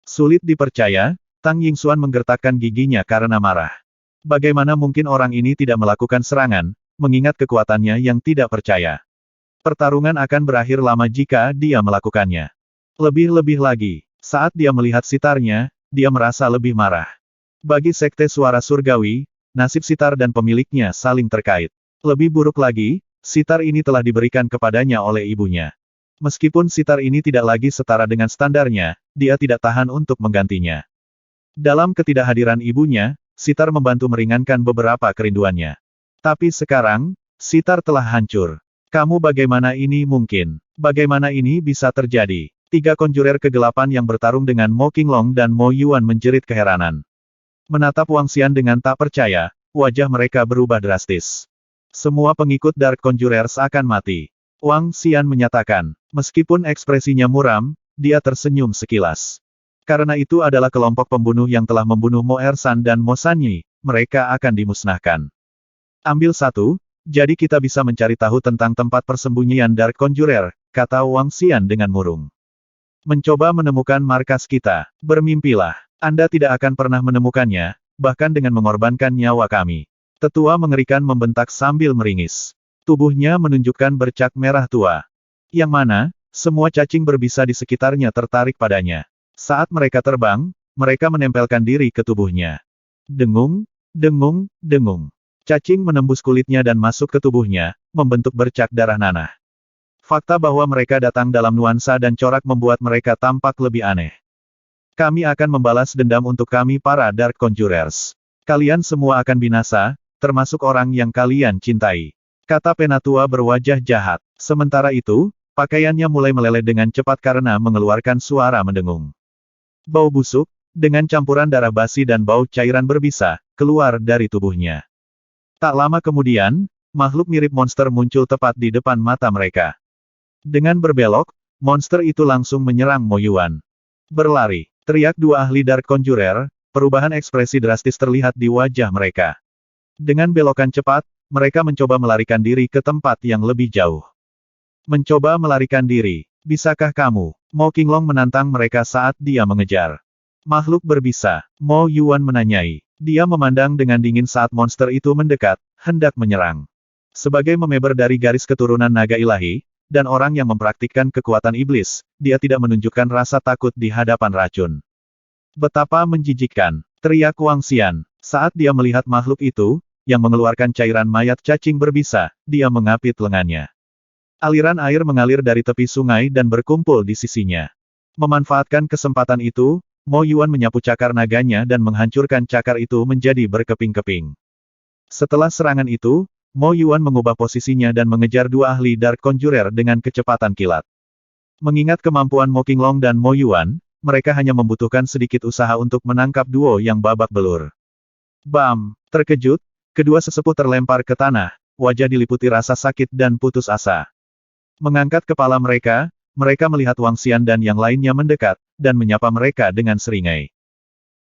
Sulit dipercaya, Tang Yingxuan menggertakkan giginya karena marah. Bagaimana mungkin orang ini tidak melakukan serangan, mengingat kekuatannya yang tidak percaya. Pertarungan akan berakhir lama jika dia melakukannya. Lebih-lebih lagi, saat dia melihat sitarnya, dia merasa lebih marah. Bagi Sekte Suara Surgawi, nasib sitar dan pemiliknya saling terkait. Lebih buruk lagi, sitar ini telah diberikan kepadanya oleh ibunya. Meskipun sitar ini tidak lagi setara dengan standarnya, dia tidak tahan untuk menggantinya. Dalam ketidakhadiran ibunya, sitar membantu meringankan beberapa kerinduannya. Tapi sekarang, sitar telah hancur. Kamu bagaimana ini mungkin? Bagaimana ini bisa terjadi? Tiga konjurer kegelapan yang bertarung dengan Mo Qinglong dan Mo Yuan menjerit keheranan. Menatap Wang Xian dengan tak percaya, wajah mereka berubah drastis. Semua pengikut Dark Conjurers akan mati. Wang Xian menyatakan, meskipun ekspresinya muram, dia tersenyum sekilas. Karena itu adalah kelompok pembunuh yang telah membunuh Mo Ersan dan Mo Sanyi, mereka akan dimusnahkan. Ambil satu, jadi kita bisa mencari tahu tentang tempat persembunyian Dark Conjurer, kata Wang Xian dengan murung. Mencoba menemukan markas kita, bermimpilah, Anda tidak akan pernah menemukannya, bahkan dengan mengorbankan nyawa kami. Tetua mengerikan membentak sambil meringis. Tubuhnya menunjukkan bercak merah tua. Yang mana, semua cacing berbisa di sekitarnya tertarik padanya. Saat mereka terbang, mereka menempelkan diri ke tubuhnya. Dengung, dengung, dengung. Cacing menembus kulitnya dan masuk ke tubuhnya, membentuk bercak darah nanah. Fakta bahwa mereka datang dalam nuansa dan corak membuat mereka tampak lebih aneh. Kami akan membalas dendam untuk kami para Dark Conjurers. Kalian semua akan binasa, termasuk orang yang kalian cintai. Kata Penatua berwajah jahat. Sementara itu, pakaiannya mulai meleleh dengan cepat karena mengeluarkan suara mendengung. Bau busuk, dengan campuran darah basi dan bau cairan berbisa, keluar dari tubuhnya. Tak lama kemudian, makhluk mirip monster muncul tepat di depan mata mereka. Dengan berbelok, monster itu langsung menyerang Mo Yuan. Berlari, teriak dua ahli Dark Conjurer, perubahan ekspresi drastis terlihat di wajah mereka. Dengan belokan cepat, mereka mencoba melarikan diri ke tempat yang lebih jauh. Mencoba melarikan diri, bisakah kamu? Mo Qinglong menantang mereka saat dia mengejar. Makhluk berbisa, Mo Yuan menanyai. Dia memandang dengan dingin saat monster itu mendekat, hendak menyerang. Sebagai memeber dari garis keturunan naga ilahi, dan orang yang mempraktikkan kekuatan iblis, dia tidak menunjukkan rasa takut di hadapan racun. Betapa menjijikkan, teriak Wang Xian, saat dia melihat makhluk itu, yang mengeluarkan cairan mayat cacing berbisa, dia mengapit lengannya. Aliran air mengalir dari tepi sungai dan berkumpul di sisinya. Memanfaatkan kesempatan itu, Mo Yuan menyapu cakar naganya dan menghancurkan cakar itu menjadi berkeping-keping. Setelah serangan itu, Mo Yuan mengubah posisinya dan mengejar dua ahli Dark Conjurer dengan kecepatan kilat. Mengingat kemampuan Mo Qinglong dan Mo Yuan, mereka hanya membutuhkan sedikit usaha untuk menangkap duo yang babak belur. Bam! Terkejut, kedua sesepuh terlempar ke tanah, wajah diliputi rasa sakit dan putus asa. Mengangkat kepala mereka melihat Wang Xian dan yang lainnya mendekat, dan menyapa mereka dengan seringai.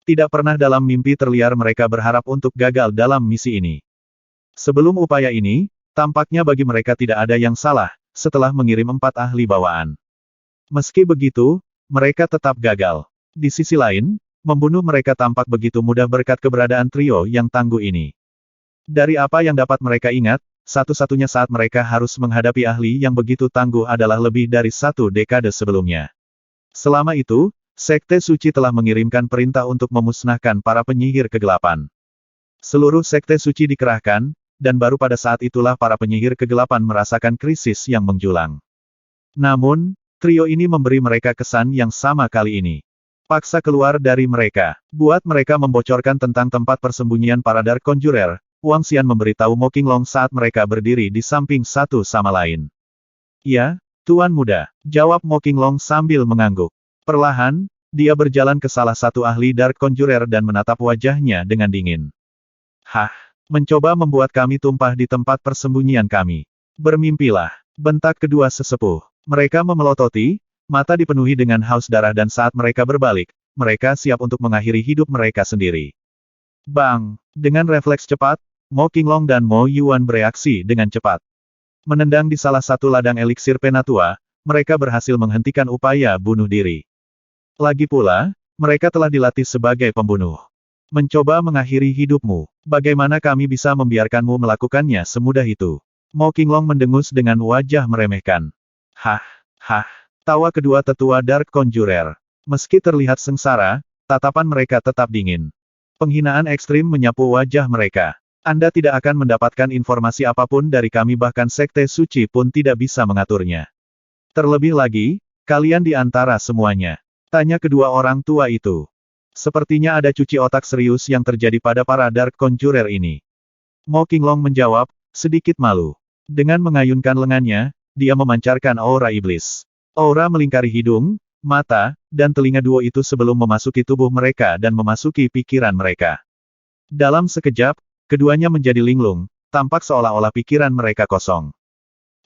Tidak pernah dalam mimpi terliar mereka berharap untuk gagal dalam misi ini. Sebelum upaya ini, tampaknya bagi mereka tidak ada yang salah, setelah mengirim 4 ahli bawaan. Meski begitu, mereka tetap gagal. Di sisi lain, membunuh mereka tampak begitu mudah berkat keberadaan trio yang tangguh ini. Dari apa yang dapat mereka ingat, satu-satunya saat mereka harus menghadapi ahli yang begitu tangguh adalah lebih dari 1 dekade sebelumnya. Selama itu, Sekte Suci telah mengirimkan perintah untuk memusnahkan para penyihir kegelapan. Seluruh Sekte Suci dikerahkan, dan baru pada saat itulah para penyihir kegelapan merasakan krisis yang menjulang. Namun, trio ini memberi mereka kesan yang sama kali ini. Paksa keluar dari mereka. Buat mereka membocorkan tentang tempat persembunyian para Dark Conjurer, Wang Xian memberitahu Mo Qinglong saat mereka berdiri di samping satu sama lain. Ya, Tuan Muda, jawab Mo Qinglong sambil mengangguk. Perlahan, dia berjalan ke salah satu ahli Dark Conjurer dan menatap wajahnya dengan dingin. Hah, mencoba membuat kami tumpah di tempat persembunyian kami. Bermimpilah, bentak kedua sesepuh. Mereka memelototi, mata dipenuhi dengan haus darah dan saat mereka berbalik, mereka siap untuk mengakhiri hidup mereka sendiri. Bang! Dengan refleks cepat, Mo Qinglong dan Mo Yuan bereaksi dengan cepat. Menendang di salah satu ladang eliksir penatua, mereka berhasil menghentikan upaya bunuh diri. Lagi pula, Mereka telah dilatih sebagai pembunuh. Mencoba mengakhiri hidupmu. Bagaimana kami bisa membiarkanmu melakukannya semudah itu? Mo Qinglong mendengus dengan wajah meremehkan. Hah, hah. Tawa kedua tetua Dark Conjurer. Meski terlihat sengsara, tatapan mereka tetap dingin. Penghinaan ekstrim menyapu wajah mereka. Anda tidak akan mendapatkan informasi apapun dari kami, bahkan Sekte Suci pun tidak bisa mengaturnya. Terlebih lagi, kalian di antara semuanya. Tanya kedua orang tua itu. Sepertinya ada cuci otak serius yang terjadi pada para Dark Conjurer ini. Mo Qinglong menjawab, sedikit malu. Dengan mengayunkan lengannya, dia memancarkan aura iblis. Aura melingkari hidung, mata, dan telinga duo itu sebelum memasuki tubuh mereka dan memasuki pikiran mereka. Dalam sekejap, keduanya menjadi linglung, tampak seolah-olah pikiran mereka kosong.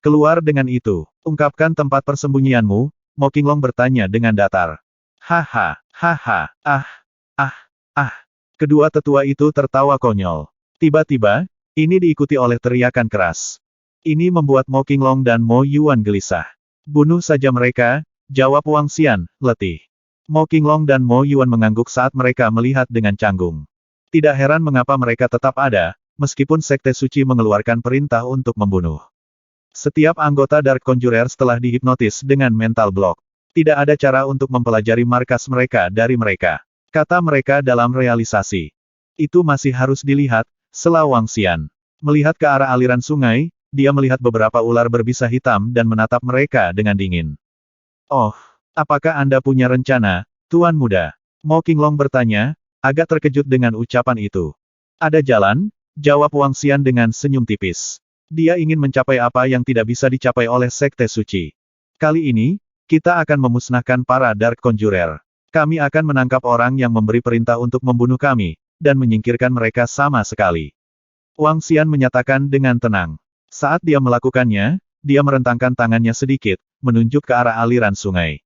Keluar dengan itu, ungkapkan tempat persembunyianmu, Mo Qinglong bertanya dengan datar. Haha, haha, ah. Kedua tetua itu tertawa konyol. Tiba-tiba, ini diikuti oleh teriakan keras. Ini membuat Mo Qinglong dan Mo Yuan gelisah. Bunuh saja mereka, jawab Wang Xian, letih. Mo Qinglong dan Mo Yuan mengangguk saat mereka melihat dengan canggung. Tidak heran mengapa mereka tetap ada, meskipun Sekte Suci mengeluarkan perintah untuk membunuh. Setiap anggota Dark Conjurer telah dihipnotis dengan mental block. Tidak ada cara untuk mempelajari markas mereka dari mereka. Kata mereka dalam realisasi. Itu masih harus dilihat, sela Wang Xian. Melihat ke arah aliran sungai, dia melihat beberapa ular berbisa hitam dan menatap mereka dengan dingin. Oh, apakah Anda punya rencana, Tuan Muda? Mo Qinglong bertanya, agak terkejut dengan ucapan itu. Ada jalan, jawab Wang Xian dengan senyum tipis. Dia ingin mencapai apa yang tidak bisa dicapai oleh Sekte Suci. Kali ini, kita akan memusnahkan para Dark Conjurer. Kami akan menangkap orang yang memberi perintah untuk membunuh kami, dan menyingkirkan mereka sama sekali. Wang Xian menyatakan dengan tenang. Saat dia melakukannya, dia merentangkan tangannya sedikit, menunjuk ke arah aliran sungai.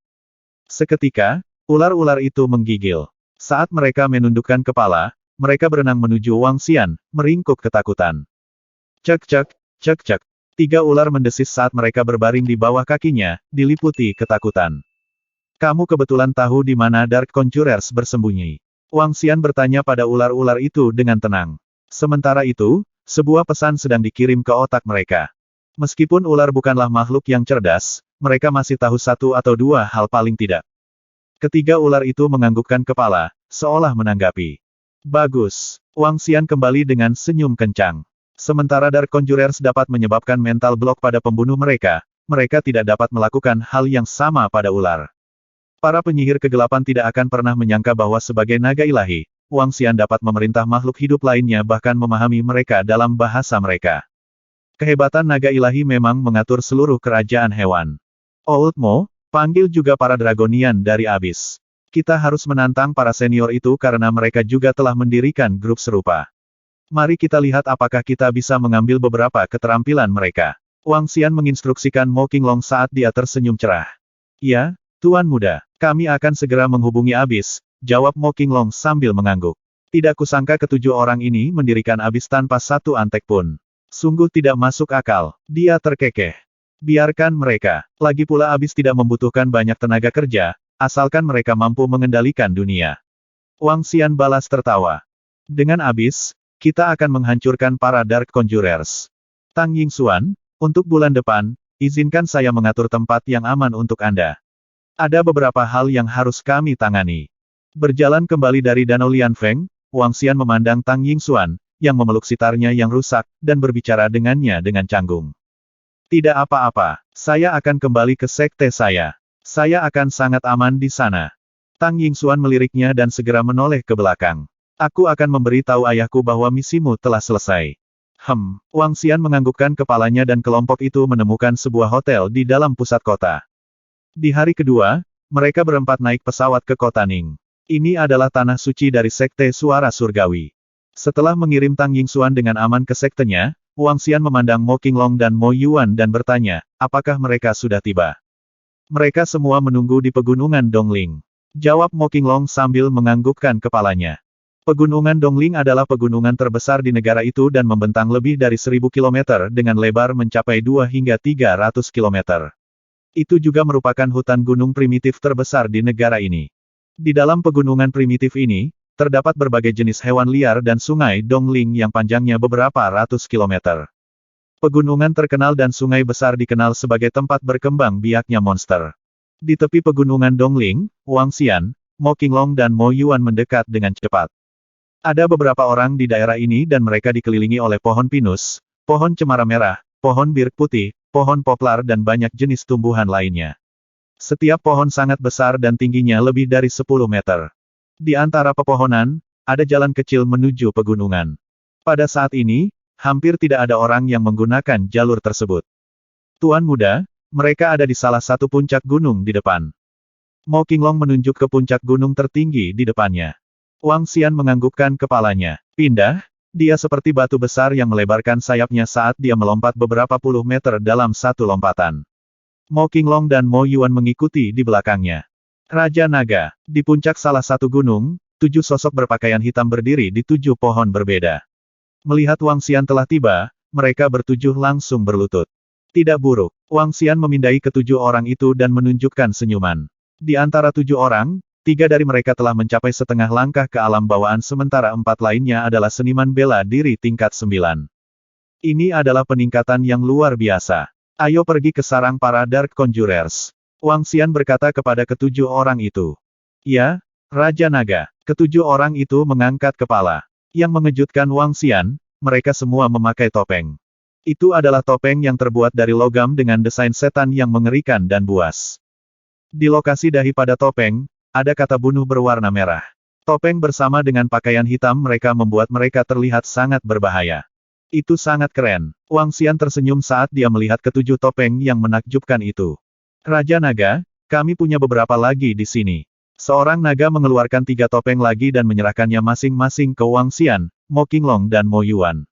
Seketika, ular-ular itu menggigil. Saat mereka menundukkan kepala, mereka berenang menuju Wang Xian, meringkuk ketakutan. Cek-cek, cek-cek. 3 ular mendesis saat mereka berbaring di bawah kakinya, diliputi ketakutan. Kamu kebetulan tahu di mana Dark Conjurers bersembunyi. Wang Xian bertanya pada ular-ular itu dengan tenang. Sementara itu, sebuah pesan sedang dikirim ke otak mereka. Meskipun ular bukanlah makhluk yang cerdas, mereka masih tahu satu atau dua hal paling tidak. Ketiga ular itu menganggukkan kepala, seolah menanggapi. Bagus. Wang Xian kembali dengan senyum kencang. Sementara Dark Conjurers dapat menyebabkan mental block pada pembunuh mereka, mereka tidak dapat melakukan hal yang sama pada ular. Para penyihir kegelapan tidak akan pernah menyangka bahwa sebagai naga ilahi, Wang Xian dapat memerintah makhluk hidup lainnya bahkan memahami mereka dalam bahasa mereka. Kehebatan naga ilahi memang mengatur seluruh kerajaan hewan. Old Mo, panggil juga para dragonian dari abis. Kita harus menantang para senior itu karena mereka juga telah mendirikan grup serupa. Mari kita lihat apakah kita bisa mengambil beberapa keterampilan mereka. Wang Xian menginstruksikan Mo Qinglong saat dia tersenyum cerah. Ya, Tuan Muda, kami akan segera menghubungi abis, jawab Mo Qinglong sambil mengangguk. Tidak kusangka ketujuh orang ini mendirikan abis tanpa satu antek pun. Sungguh tidak masuk akal, dia terkekeh. Biarkan mereka, lagi pula abis tidak membutuhkan banyak tenaga kerja, asalkan mereka mampu mengendalikan dunia. Wang Xian balas tertawa. Dengan abis, kita akan menghancurkan para Dark Conjurers. Tang Yingxuan, untuk bulan depan, izinkan saya mengatur tempat yang aman untuk Anda. Ada beberapa hal yang harus kami tangani. Berjalan kembali dari Danau Lianfeng, Wang Xian memandang Tang Yingxuan, yang memeluk sitarnya yang rusak, dan berbicara dengannya dengan canggung. Tidak apa-apa, saya akan kembali ke sekte saya. Saya akan sangat aman di sana. Tang Yingxuan meliriknya dan segera menoleh ke belakang. Aku akan memberi tahu ayahku bahwa misimu telah selesai. Wang Xian menganggukkan kepalanya dan kelompok itu menemukan sebuah hotel di dalam pusat kota. Di hari kedua, mereka berempat naik pesawat ke kota Ning. Ini adalah tanah suci dari Sekte Suara Surgawi. Setelah mengirim Tang Yingxuan dengan aman ke sektenya, Wang Xian memandang Mo Qinglong dan Mo Yuan dan bertanya, apakah mereka sudah tiba? Mereka semua menunggu di pegunungan Dongling. Jawab Mo Qinglong sambil menganggukkan kepalanya. Pegunungan Dongling adalah pegunungan terbesar di negara itu dan membentang lebih dari 1000 km dengan lebar mencapai 2 hingga 300 km. Itu juga merupakan hutan gunung primitif terbesar di negara ini. Di dalam pegunungan primitif ini, terdapat berbagai jenis hewan liar dan sungai Dongling yang panjangnya beberapa ratus kilometer. Pegunungan terkenal dan sungai besar dikenal sebagai tempat berkembang biaknya monster. Di tepi pegunungan Dongling, Wang Xian, Mo Qinglong dan Mo Yuan mendekat dengan cepat. Ada beberapa orang di daerah ini dan mereka dikelilingi oleh pohon pinus, pohon cemara merah, pohon bir putih, pohon poplar dan banyak jenis tumbuhan lainnya. Setiap pohon sangat besar dan tingginya lebih dari 10 meter. Di antara pepohonan, ada jalan kecil menuju pegunungan. Pada saat ini, hampir tidak ada orang yang menggunakan jalur tersebut. Tuan muda, mereka ada di salah satu puncak gunung di depan. Mo Qinglong menunjuk ke puncak gunung tertinggi di depannya. Wang Xian menganggukkan kepalanya. Pindah, dia seperti batu besar yang melebarkan sayapnya saat dia melompat beberapa puluh meter dalam satu lompatan. Mo Qinglong dan Mo Yuan mengikuti di belakangnya. Raja Naga, di puncak salah satu gunung, 7 sosok berpakaian hitam berdiri di 7 pohon berbeda. Melihat Wang Xian telah tiba, mereka bertujuh langsung berlutut. Tidak buruk, Wang Xian memindai ke-7 orang itu dan menunjukkan senyuman. Di antara 7 orang, 3 dari mereka telah mencapai setengah langkah ke alam bawaan sementara 4 lainnya adalah seniman bela diri tingkat 9. Ini adalah peningkatan yang luar biasa. Ayo pergi ke sarang para Dark Conjurers. Wang Xian berkata kepada ke-7 orang itu. Ya, Raja Naga. Ke-7 orang itu mengangkat kepala. Yang mengejutkan Wang Xian, mereka semua memakai topeng. Itu adalah topeng yang terbuat dari logam dengan desain setan yang mengerikan dan buas. Di lokasi dahi pada topeng, ada kata bunuh berwarna merah. Topeng bersama dengan pakaian hitam mereka membuat mereka terlihat sangat berbahaya. Itu sangat keren. Wang Xian tersenyum saat dia melihat ke-7 topeng yang menakjubkan itu. Raja Naga, kami punya beberapa lagi di sini. Seorang naga mengeluarkan 3 topeng lagi dan menyerahkannya masing-masing ke Wang Xian, Mo Qinglong dan Mo Yuan.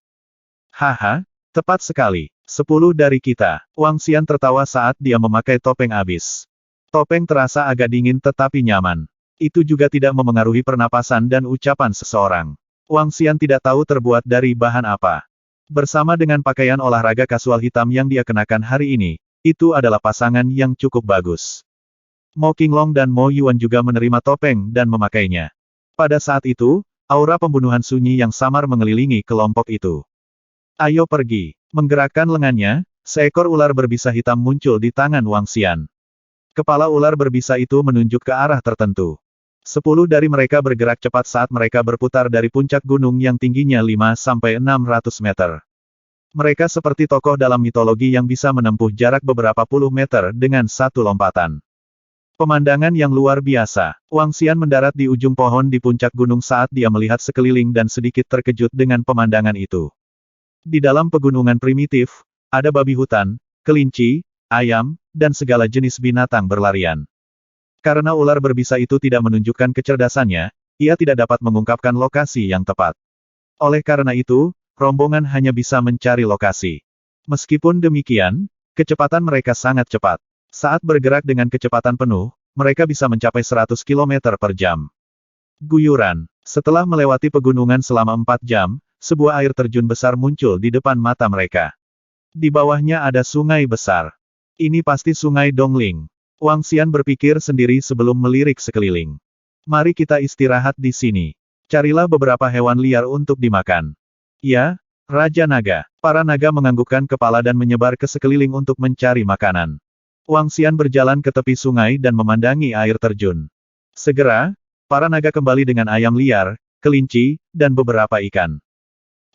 Haha, tepat sekali. 10 dari kita. Wang Xian tertawa saat dia memakai topeng abis. Topeng terasa agak dingin tetapi nyaman. Itu juga tidak memengaruhi pernapasan dan ucapan seseorang. Wang Xian tidak tahu terbuat dari bahan apa. Bersama dengan pakaian olahraga kasual hitam yang dia kenakan hari ini, itu adalah pasangan yang cukup bagus. Mo Qinglong dan Mo Yuan juga menerima topeng dan memakainya. Pada saat itu, aura pembunuhan sunyi yang samar mengelilingi kelompok itu. Ayo pergi. Menggerakkan lengannya, seekor ular berbisa hitam muncul di tangan Wang Xian. Kepala ular berbisa itu menunjuk ke arah tertentu. 10 dari mereka bergerak cepat saat mereka berputar dari puncak gunung yang tingginya 5-600 meter. Mereka seperti tokoh dalam mitologi yang bisa menempuh jarak beberapa puluh meter dengan satu lompatan. Pemandangan yang luar biasa. Wang Xian mendarat di ujung pohon di puncak gunung saat dia melihat sekeliling dan sedikit terkejut dengan pemandangan itu. Di dalam pegunungan primitif, ada babi hutan, kelinci, ayam, dan segala jenis binatang berlarian. Karena ular berbisa itu tidak menunjukkan kecerdasannya, ia tidak dapat mengungkapkan lokasi yang tepat. Oleh karena itu, rombongan hanya bisa mencari lokasi. Meskipun demikian, kecepatan mereka sangat cepat. Saat bergerak dengan kecepatan penuh, mereka bisa mencapai 100 km per jam. Guyuran. Setelah melewati pegunungan selama 4 jam, sebuah air terjun besar muncul di depan mata mereka. Di bawahnya ada sungai besar. Ini pasti sungai Dongling. Wang Xian berpikir sendiri sebelum melirik sekeliling. Mari kita istirahat di sini. Carilah beberapa hewan liar untuk dimakan. Ya, Raja Naga. Para naga menganggukkan kepala dan menyebar ke sekeliling untuk mencari makanan. Wang Xian berjalan ke tepi sungai dan memandangi air terjun. Segera, para naga kembali dengan ayam liar, kelinci, dan beberapa ikan.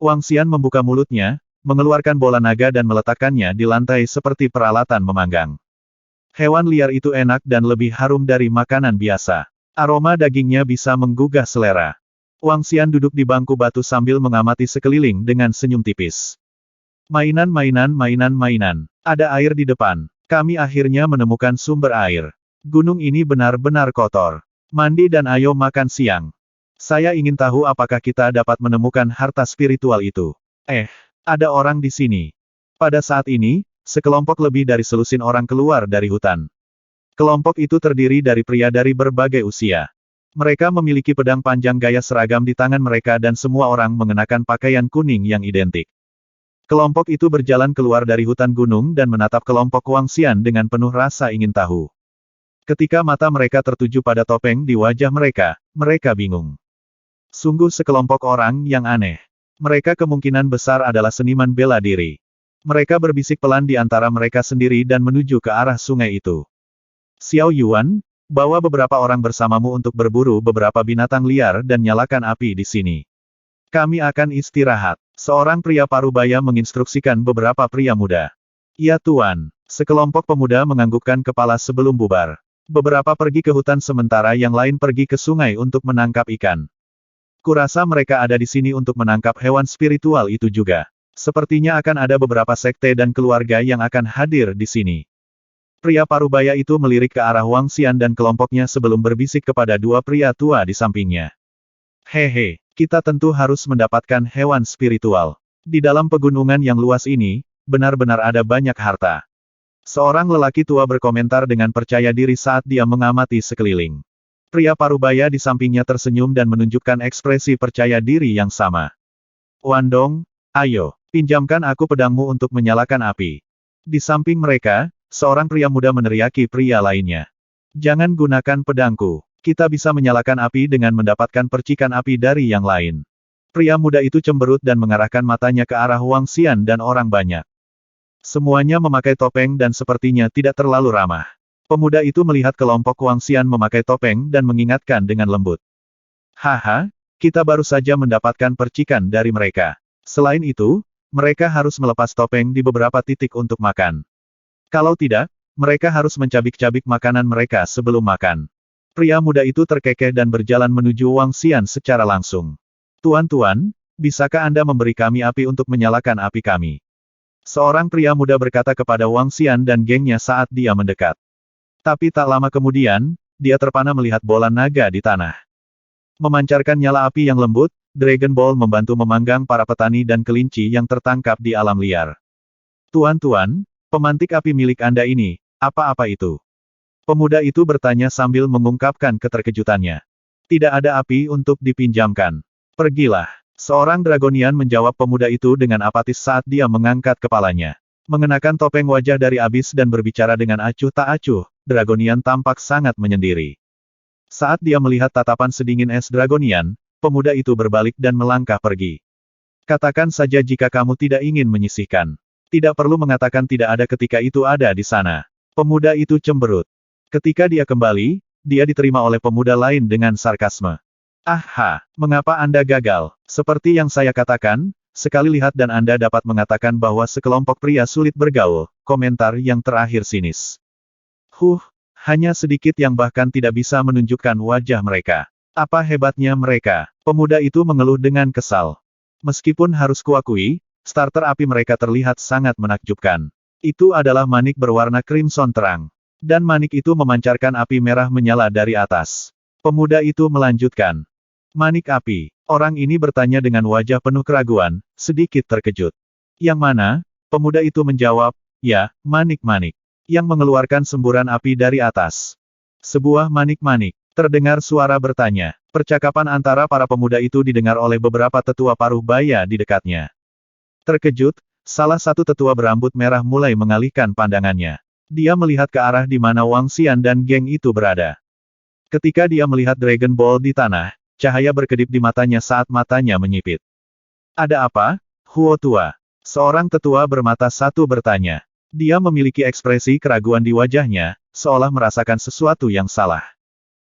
Wang Xian membuka mulutnya, mengeluarkan bola naga dan meletakkannya di lantai seperti peralatan memanggang. Hewan liar itu enak dan lebih harum dari makanan biasa. Aroma dagingnya bisa menggugah selera. Wang Xian duduk di bangku batu sambil mengamati sekeliling dengan senyum tipis. Mainan. Ada air di depan. Kami akhirnya menemukan sumber air. Gunung ini benar-benar kotor. Mandi dan ayo makan siang. Saya ingin tahu apakah kita dapat menemukan harta spiritual itu. Ada orang di sini. Pada saat ini, sekelompok lebih dari selusin orang keluar dari hutan. Kelompok itu terdiri dari pria dari berbagai usia. Mereka memiliki pedang panjang gaya seragam di tangan mereka dan semua orang mengenakan pakaian kuning yang identik. Kelompok itu berjalan keluar dari hutan gunung dan menatap kelompok Wang Xian dengan penuh rasa ingin tahu. Ketika mata mereka tertuju pada topeng di wajah mereka, mereka bingung. Sungguh sekelompok orang yang aneh. Mereka kemungkinan besar adalah seniman bela diri. Mereka berbisik pelan di antara mereka sendiri dan menuju ke arah sungai itu. Xiao Yuan, bawa beberapa orang bersamamu untuk berburu beberapa binatang liar dan nyalakan api di sini. Kami akan istirahat. Seorang pria parubaya menginstruksikan beberapa pria muda. Ya Tuan, sekelompok pemuda menganggukkan kepala sebelum bubar. Beberapa pergi ke hutan sementara yang lain pergi ke sungai untuk menangkap ikan. Kurasa mereka ada di sini untuk menangkap hewan spiritual itu juga. Sepertinya akan ada beberapa sekte dan keluarga yang akan hadir di sini. Pria parubaya itu melirik ke arah Wang Xian dan kelompoknya sebelum berbisik kepada dua pria tua di sampingnya. Hehe, kita tentu harus mendapatkan hewan spiritual. Di dalam pegunungan yang luas ini, benar-benar ada banyak harta. Seorang lelaki tua berkomentar dengan percaya diri saat dia mengamati sekeliling. Pria parubaya di sampingnya tersenyum dan menunjukkan ekspresi percaya diri yang sama. Wandong, ayo, pinjamkan aku pedangmu untuk menyalakan api. Di samping mereka, seorang pria muda meneriaki pria lainnya. Jangan gunakan pedangku. Kita bisa menyalakan api dengan mendapatkan percikan api dari yang lain. Pria muda itu cemberut dan mengarahkan matanya ke arah Wang Xian dan orang banyak. Semuanya memakai topeng dan sepertinya tidak terlalu ramah. Pemuda itu melihat kelompok Wang Xian memakai topeng dan mengingatkan dengan lembut. Haha, kita baru saja mendapatkan percikan dari mereka. Selain itu, mereka harus melepas topeng di beberapa titik untuk makan. Kalau tidak, mereka harus mencabik-cabik makanan mereka sebelum makan. Pria muda itu terkekeh dan berjalan menuju Wang Xian secara langsung. Tuan-tuan, bisakah Anda memberi kami api untuk menyalakan api kami? Seorang pria muda berkata kepada Wang Xian dan gengnya saat dia mendekat. Tapi tak lama kemudian, dia terpana melihat bola naga di tanah. Memancarkan nyala api yang lembut, Dragon Ball membantu memanggang para petani dan kelinci yang tertangkap di alam liar. Tuan-tuan, pemantik api milik Anda ini, apa-apa itu? Pemuda itu bertanya sambil mengungkapkan keterkejutannya. Tidak ada api untuk dipinjamkan. Pergilah. Seorang Dragonian menjawab pemuda itu dengan apatis saat dia mengangkat kepalanya. Mengenakan topeng wajah dari abis dan berbicara dengan acuh tak acuh, Dragonian tampak sangat menyendiri. Saat dia melihat tatapan sedingin es Dragonian, pemuda itu berbalik dan melangkah pergi. Katakan saja jika kamu tidak ingin menyisihkan. Tidak perlu mengatakan tidak ada ketika itu ada di sana. Pemuda itu cemberut. Ketika dia kembali, dia diterima oleh pemuda lain dengan sarkasme. Aha, mengapa Anda gagal? Seperti yang saya katakan, sekali lihat dan Anda dapat mengatakan bahwa sekelompok pria sulit bergaul, komentar yang terakhir sinis. Hanya sedikit yang bahkan tidak bisa menunjukkan wajah mereka. Apa hebatnya mereka? Pemuda itu mengeluh dengan kesal. Meskipun harus kuakui, starter api mereka terlihat sangat menakjubkan. Itu adalah manik berwarna crimson terang. Dan manik itu memancarkan api merah menyala dari atas. Pemuda itu melanjutkan. Manik api. Orang ini bertanya dengan wajah penuh keraguan, sedikit terkejut. Yang mana? Pemuda itu menjawab, ya, manik-manik. Yang mengeluarkan semburan api dari atas. Sebuah manik-manik. Terdengar suara bertanya. Percakapan antara para pemuda itu didengar oleh beberapa tetua paruh baya di dekatnya. Terkejut, salah satu tetua berambut merah mulai mengalihkan pandangannya. Dia melihat ke arah di mana Wang Xian dan geng itu berada. Ketika dia melihat Dragon Ball di tanah, cahaya berkedip di matanya saat matanya menyipit. Ada apa, Huo tua? Seorang tetua bermata satu bertanya. Dia memiliki ekspresi keraguan di wajahnya, seolah merasakan sesuatu yang salah.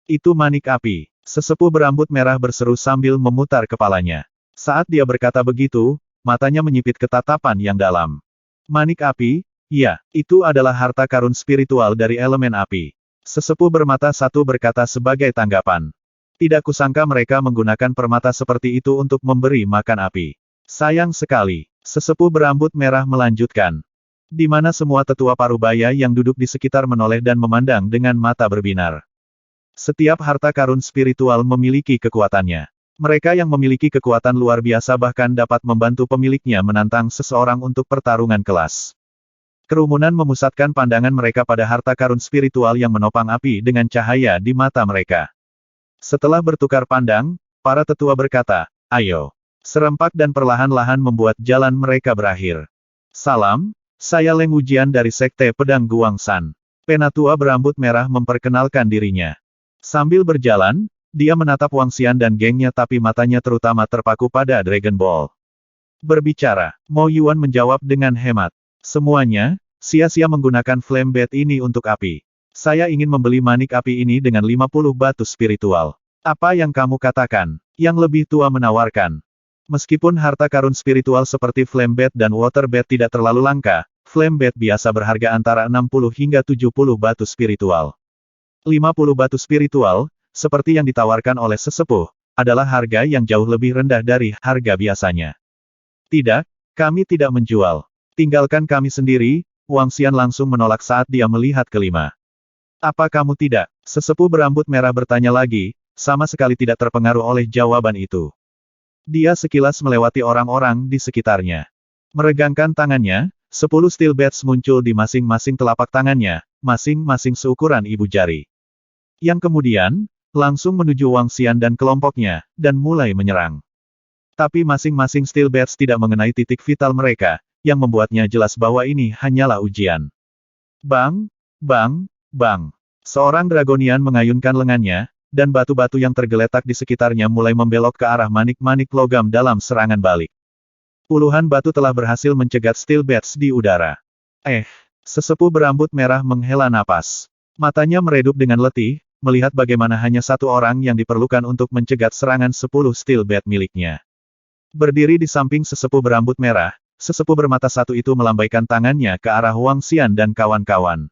Itu manik api. Sesepuh berambut merah berseru sambil memutar kepalanya. Saat dia berkata begitu, matanya menyipit ketatapan yang dalam. Manik api? Ya, itu adalah harta karun spiritual dari elemen api. Sesepuh bermata satu berkata sebagai tanggapan. Tidak kusangka mereka menggunakan permata seperti itu untuk memberi makan api. Sayang sekali. Sesepuh berambut merah melanjutkan. Di mana semua tetua parubaya yang duduk di sekitar menoleh dan memandang dengan mata berbinar. Setiap harta karun spiritual memiliki kekuatannya. Mereka yang memiliki kekuatan luar biasa bahkan dapat membantu pemiliknya menantang seseorang untuk pertarungan kelas. Kerumunan memusatkan pandangan mereka pada harta karun spiritual yang menopang api dengan cahaya di mata mereka. Setelah bertukar pandang, para tetua berkata, ayo. Serempak dan perlahan-lahan membuat jalan mereka berakhir. Salam, saya Leng Wujian dari Sekte Pedang Guangsan. Penatua berambut merah memperkenalkan dirinya. Sambil berjalan, dia menatap Wang Xian dan gengnya tapi matanya terutama terpaku pada Dragon Ball. Berbicara, Mo Yuan menjawab dengan hemat. Semuanya, sia-sia menggunakan flame bat ini untuk api. Saya ingin membeli manik api ini dengan 50 batu spiritual. Apa yang kamu katakan? Yang lebih tua menawarkan. Meskipun harta karun spiritual seperti flame bat dan water bat tidak terlalu langka, flame bat biasa berharga antara 60 hingga 70 batu spiritual. 50 batu spiritual, seperti yang ditawarkan oleh sesepuh, adalah harga yang jauh lebih rendah dari harga biasanya. Tidak, kami tidak menjual. Tinggalkan kami sendiri, Wang Xian langsung menolak saat dia melihat kelima. Apa kamu tidak? Sesepuh berambut merah bertanya lagi, sama sekali tidak terpengaruh oleh jawaban itu. Dia sekilas melewati orang-orang di sekitarnya. Meregangkan tangannya, 10 steel bats muncul di masing-masing telapak tangannya, masing-masing seukuran ibu jari. Yang kemudian, langsung menuju Wang Xian dan kelompoknya, dan mulai menyerang. Tapi masing-masing steel bats tidak mengenai titik vital mereka, yang membuatnya jelas bahwa ini hanyalah ujian. Bang, bang, bang. Seorang dragonian mengayunkan lengannya, dan batu-batu yang tergeletak di sekitarnya mulai membelok ke arah manik-manik logam dalam serangan balik. Puluhan batu telah berhasil mencegat steel bats di udara. Sesepuh berambut merah menghela napas. Matanya meredup dengan letih, melihat bagaimana hanya satu orang yang diperlukan untuk mencegat serangan 10 steel bat miliknya. Berdiri di samping sesepuh berambut merah, sesepuh bermata satu itu melambaikan tangannya ke arah Wang Xian dan kawan-kawan.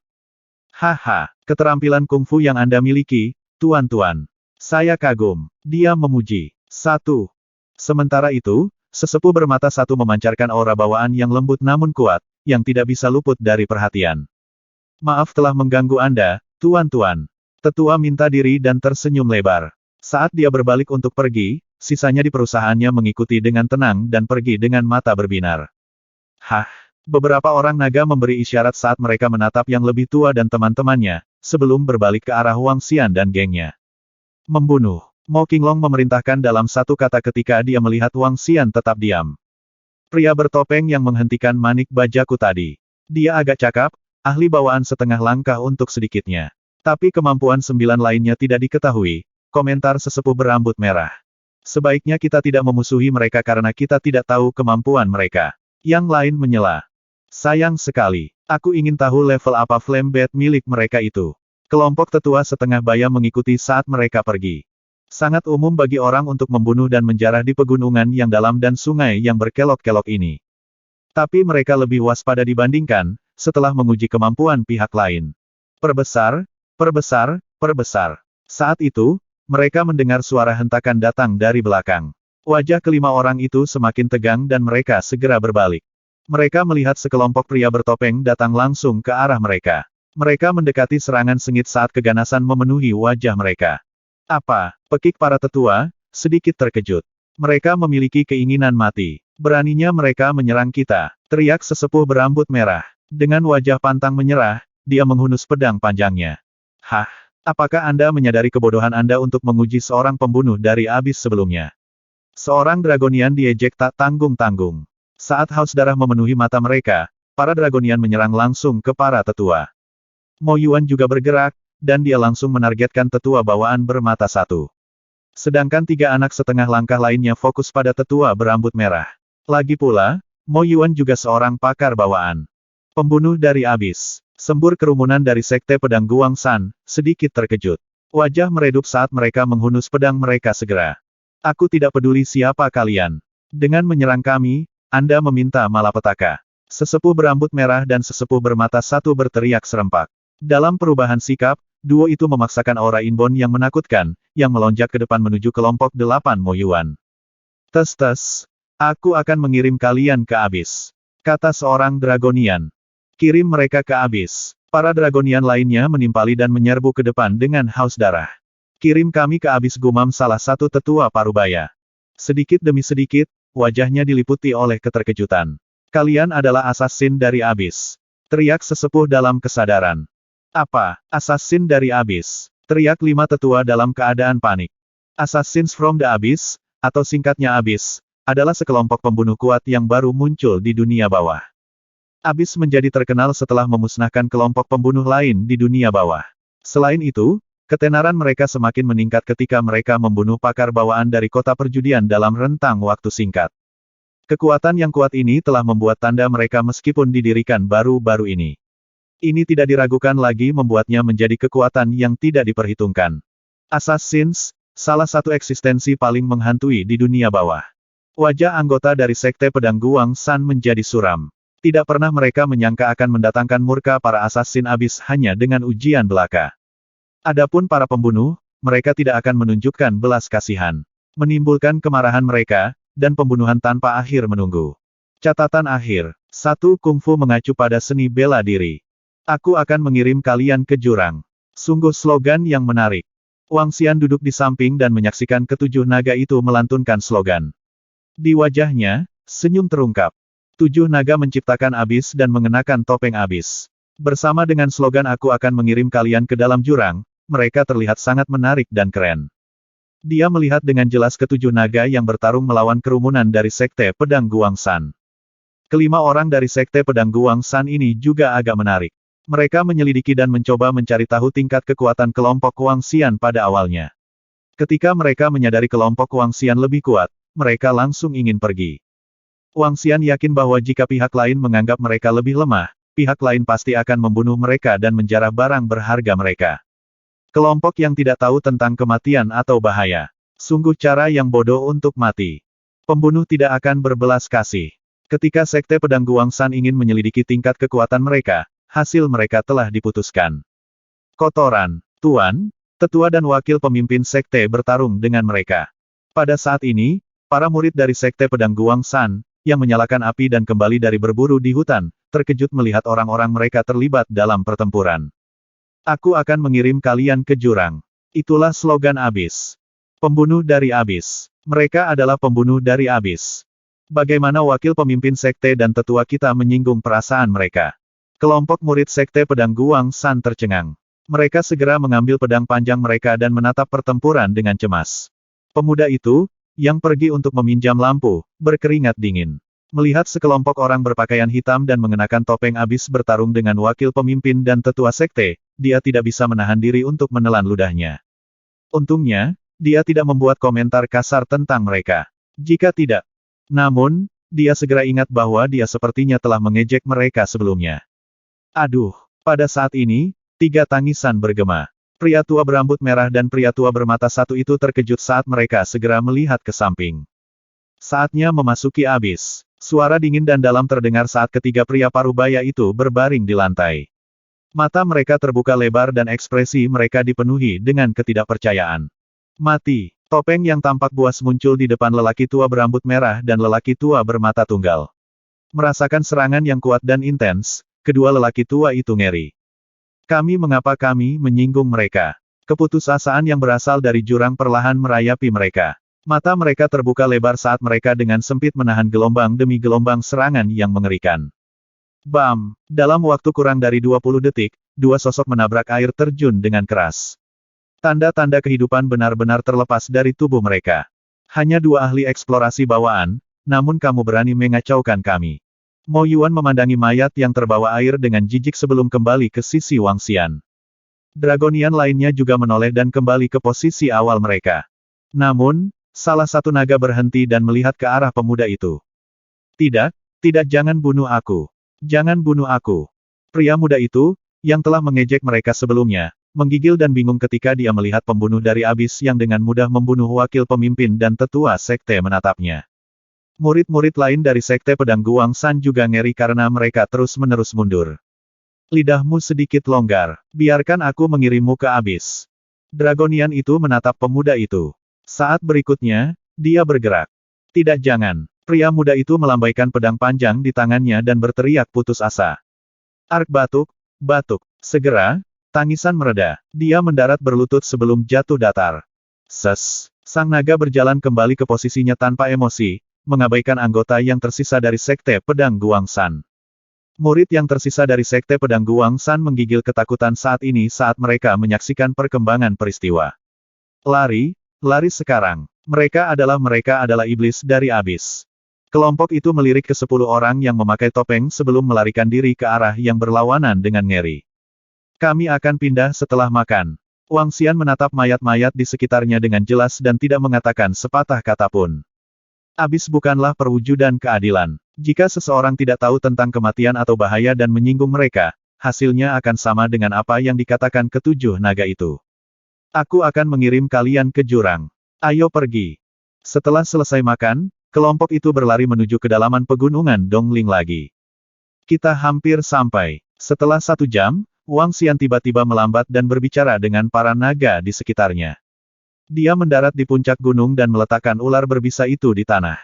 Haha, keterampilan kungfu yang Anda miliki, Tuan-tuan. Saya kagum. Dia memuji. 1. Sementara itu, sesepuh bermata satu memancarkan aura bawaan yang lembut namun kuat, yang tidak bisa luput dari perhatian. Maaf telah mengganggu Anda, Tuan-tuan. Tetua minta diri dan tersenyum lebar. Saat dia berbalik untuk pergi, sisanya di perusahaannya mengikuti dengan tenang dan pergi dengan mata berbinar. Beberapa orang naga memberi isyarat saat mereka menatap yang lebih tua dan teman-temannya, sebelum berbalik ke arah Wang Xian dan gengnya. Membunuh. Mo Qinglong memerintahkan dalam satu kata ketika dia melihat Wang Xian tetap diam. Pria bertopeng yang menghentikan manik bajaku tadi. Dia agak cakap, ahli bawaan setengah langkah untuk sedikitnya. Tapi kemampuan 9 lainnya tidak diketahui, komentar sesepuh berambut merah. Sebaiknya kita tidak memusuhi mereka karena kita tidak tahu kemampuan mereka. Yang lain menyela. Sayang sekali. Aku ingin tahu level apa flame bat milik mereka itu. Kelompok tetua setengah baya mengikuti saat mereka pergi. Sangat umum bagi orang untuk membunuh dan menjarah di pegunungan yang dalam dan sungai yang berkelok-kelok ini. Tapi mereka lebih waspada dibandingkan, setelah menguji kemampuan pihak lain. Perbesar, perbesar, perbesar. Saat itu, mereka mendengar suara hentakan datang dari belakang. Wajah kelima orang itu semakin tegang dan mereka segera berbalik. Mereka melihat sekelompok pria bertopeng datang langsung ke arah mereka. Mereka mendekati serangan sengit saat keganasan memenuhi wajah mereka. Apa? Pekik para tetua, sedikit terkejut. Mereka memiliki keinginan mati. Beraninya mereka menyerang kita, teriak sesepuh berambut merah. Dengan wajah pantang menyerah, dia menghunus pedang panjangnya. Apakah Anda menyadari kebodohan Anda untuk menguji seorang pembunuh dari abis sebelumnya? Seorang dragonian diejek tak tanggung-tanggung. Saat haus darah memenuhi mata mereka, para dragonian menyerang langsung ke para tetua. Mo Yuan juga bergerak, dan dia langsung menargetkan tetua bawaan bermata satu. Sedangkan 3 anak setengah langkah lainnya fokus pada tetua berambut merah. Lagi pula, Mo Yuan juga seorang pakar bawaan. Pembunuh dari abis. Sembur kerumunan dari Sekte Pedang Guang San, sedikit terkejut. Wajah meredup saat mereka menghunus pedang mereka segera. Aku tidak peduli siapa kalian. Dengan menyerang kami, Anda meminta malapetaka. Sesepuh berambut merah dan sesepuh bermata satu berteriak serempak. Dalam perubahan sikap, duo itu memaksakan aura inbound yang menakutkan, yang melonjak ke depan menuju kelompok 8 Mo Yuan. Tes, aku akan mengirim kalian ke abis. Kata seorang dragonian. Kirim mereka ke abis. Para dragonian lainnya menimpali dan menyerbu ke depan dengan haus darah. Kirim kami ke abis, gumam salah satu tetua parubaya. Sedikit demi sedikit, wajahnya diliputi oleh keterkejutan. Kalian adalah assassin dari abis. Teriak sesepuh dalam kesadaran. Apa? Assassin dari abis? Teriak 5 tetua dalam keadaan panik. Assassins from the Abyss, atau singkatnya Abyss, adalah sekelompok pembunuh kuat yang baru muncul di dunia bawah. Abyss menjadi terkenal setelah memusnahkan kelompok pembunuh lain di dunia bawah. Selain itu, ketenaran mereka semakin meningkat ketika mereka membunuh pakar bawaan dari kota perjudian dalam rentang waktu singkat. Kekuatan yang kuat ini telah membuat tanda mereka meskipun didirikan baru-baru ini. Ini tidak diragukan lagi membuatnya menjadi kekuatan yang tidak diperhitungkan. Assassins, salah satu eksistensi paling menghantui di dunia bawah. Wajah anggota dari Sekte Pedang Guang San menjadi suram. Tidak pernah mereka menyangka akan mendatangkan murka para assassin Abyss hanya dengan ujian belaka. Adapun para pembunuh, mereka tidak akan menunjukkan belas kasihan. Menimbulkan kemarahan mereka, dan pembunuhan tanpa akhir menunggu. Catatan akhir. 1. Kungfu mengacu pada seni bela diri. Aku akan mengirim kalian ke jurang. Sungguh slogan yang menarik. Wang Xian duduk di samping dan menyaksikan ketujuh naga itu melantunkan slogan. Di wajahnya, senyum terungkap. 7 naga menciptakan Abyss dan mengenakan topeng Abyss. Bersama dengan slogan aku akan mengirim kalian ke dalam jurang, mereka terlihat sangat menarik dan keren. Dia melihat dengan jelas ketujuh naga yang bertarung melawan kerumunan dari Sekte Pedang Guang San. Kelima orang dari Sekte Pedang Guang San ini juga agak menarik. Mereka menyelidiki dan mencoba mencari tahu tingkat kekuatan kelompok Wang Xian pada awalnya. Ketika mereka menyadari kelompok Wang Xian lebih kuat, mereka langsung ingin pergi. Wang Xian yakin bahwa jika pihak lain menganggap mereka lebih lemah, pihak lain pasti akan membunuh mereka dan menjarah barang berharga mereka. Kelompok yang tidak tahu tentang kematian atau bahaya. Sungguh cara yang bodoh untuk mati. Pembunuh tidak akan berbelas kasih. Ketika Sekte Pedang Guang San ingin menyelidiki tingkat kekuatan mereka, hasil mereka telah diputuskan. Kotoran, Tuan, tetua dan wakil pemimpin sekte bertarung dengan mereka. Pada saat ini, para murid dari Sekte Pedang Guang San, yang menyalakan api dan kembali dari berburu di hutan, terkejut melihat orang-orang mereka terlibat dalam pertempuran. Aku akan mengirim kalian ke jurang. Itulah slogan Abyss. Pembunuh dari Abyss. Mereka adalah pembunuh dari Abyss. Bagaimana wakil pemimpin sekte dan tetua kita menyinggung perasaan mereka? Kelompok murid Sekte Pedang Guang San tercengang. Mereka segera mengambil pedang panjang mereka dan menatap pertempuran dengan cemas. Pemuda itu, yang pergi untuk meminjam lampu, berkeringat dingin. Melihat sekelompok orang berpakaian hitam dan mengenakan topeng Abyss bertarung dengan wakil pemimpin dan tetua sekte, dia tidak bisa menahan diri untuk menelan ludahnya. Untungnya, dia tidak membuat komentar kasar tentang mereka. Jika tidak. Namun, dia segera ingat bahwa dia sepertinya telah mengejek mereka sebelumnya. Aduh, pada saat ini, 3 tangisan bergema. Pria tua berambut merah dan pria tua bermata satu itu terkejut saat mereka segera melihat ke samping. Saatnya memasuki Abyss. Suara dingin dan dalam terdengar saat ketiga pria parubaya itu berbaring di lantai. Mata mereka terbuka lebar dan ekspresi mereka dipenuhi dengan ketidakpercayaan. Mati. Topeng yang tampak buas muncul di depan lelaki tua berambut merah dan lelaki tua bermata tunggal. Merasakan serangan yang kuat dan intens, kedua lelaki tua itu ngeri. Mengapa kami menyinggung mereka? Keputusasaan yang berasal dari jurang perlahan merayapi mereka. Mata mereka terbuka lebar saat mereka dengan sempit menahan gelombang demi gelombang serangan yang mengerikan. Bam! Dalam waktu kurang dari 20 detik, 2 sosok menabrak air terjun dengan keras. Tanda-tanda kehidupan benar-benar terlepas dari tubuh mereka. Hanya 2 ahli eksplorasi bawaan, namun kamu berani mengacaukan kami. Mo Yuan memandangi mayat yang terbawa air dengan jijik sebelum kembali ke sisi Wang Xian. Dragonian lainnya juga menoleh dan kembali ke posisi awal mereka. Namun, salah satu naga berhenti dan melihat ke arah pemuda itu. Tidak, jangan bunuh aku. Jangan bunuh aku. Pria muda itu, yang telah mengejek mereka sebelumnya, menggigil dan bingung ketika dia melihat pembunuh dari Abyss yang dengan mudah membunuh wakil pemimpin dan tetua sekte menatapnya. Murid-murid lain dari Sekte Pedang Guang San juga ngeri karena mereka terus-menerus mundur. Lidahmu sedikit longgar. Biarkan aku mengirimmu ke Abyss. Dragonian itu menatap pemuda itu. Saat berikutnya, dia bergerak. Tidak, jangan. Pria muda itu melambaikan pedang panjang di tangannya dan berteriak putus asa. Ark batuk, batuk. Segera, tangisan mereda. Dia mendarat berlutut sebelum jatuh datar. Sang naga berjalan kembali ke posisinya tanpa emosi, mengabaikan anggota yang tersisa dari Sekte Pedang Guang San. Murid yang tersisa dari Sekte Pedang Guang San menggigil ketakutan saat ini saat mereka menyaksikan perkembangan peristiwa. Lari sekarang. Mereka adalah iblis dari Abyss. Kelompok itu melirik ke 10 orang yang memakai topeng sebelum melarikan diri ke arah yang berlawanan dengan ngeri. Kami akan pindah setelah makan. Wang Xian menatap mayat-mayat di sekitarnya dengan jelas dan tidak mengatakan sepatah kata pun. Abis bukanlah perwujudan keadilan. Jika seseorang tidak tahu tentang kematian atau bahaya dan menyinggung mereka, hasilnya akan sama dengan apa yang dikatakan ketujuh naga itu. Aku akan mengirim kalian ke jurang. Ayo pergi. Setelah selesai makan, kelompok itu berlari menuju kedalaman pegunungan Dongling lagi. Kita hampir sampai. Setelah 1 jam, Wang Xian tiba-tiba melambat dan berbicara dengan para naga di sekitarnya. Dia mendarat di puncak gunung dan meletakkan ular berbisa itu di tanah.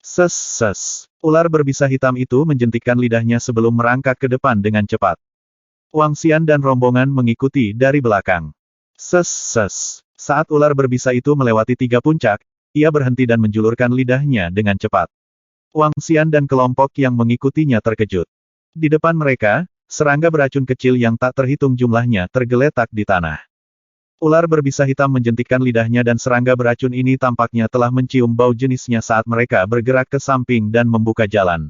Ses. Ular berbisa hitam itu menjentikkan lidahnya sebelum merangkak ke depan dengan cepat. Wang Xian dan rombongan mengikuti dari belakang. Ses. Saat ular berbisa itu melewati 3 puncak, ia berhenti dan menjulurkan lidahnya dengan cepat. Wang Xian dan kelompok yang mengikutinya terkejut. Di depan mereka, serangga beracun kecil yang tak terhitung jumlahnya tergeletak di tanah. Ular berbisa hitam menjentikkan lidahnya dan serangga beracun ini tampaknya telah mencium bau jenisnya saat mereka bergerak ke samping dan membuka jalan.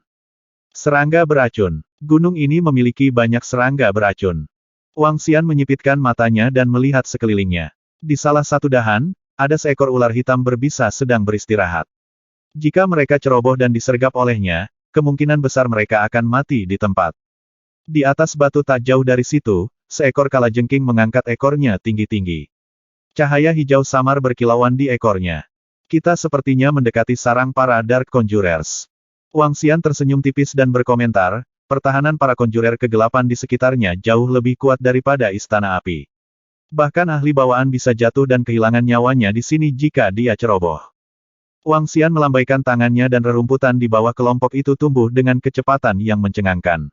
Serangga beracun. Gunung ini memiliki banyak serangga beracun. Wang Xian menyipitkan matanya dan melihat sekelilingnya. Di salah satu dahan, ada seekor ular hitam berbisa sedang beristirahat. Jika mereka ceroboh dan disergap olehnya, kemungkinan besar mereka akan mati di tempat. Di atas batu tak jauh dari situ, seekor kalajengking mengangkat ekornya tinggi-tinggi. Cahaya hijau samar berkilauan di ekornya. Kita sepertinya mendekati sarang para Dark Conjurers. Wang Xian tersenyum tipis dan berkomentar, pertahanan para konjurer kegelapan di sekitarnya jauh lebih kuat daripada istana api. Bahkan ahli bawaan bisa jatuh dan kehilangan nyawanya di sini jika dia ceroboh. Wang Xian melambaikan tangannya dan rerumputan di bawah kelompok itu tumbuh dengan kecepatan yang mencengangkan.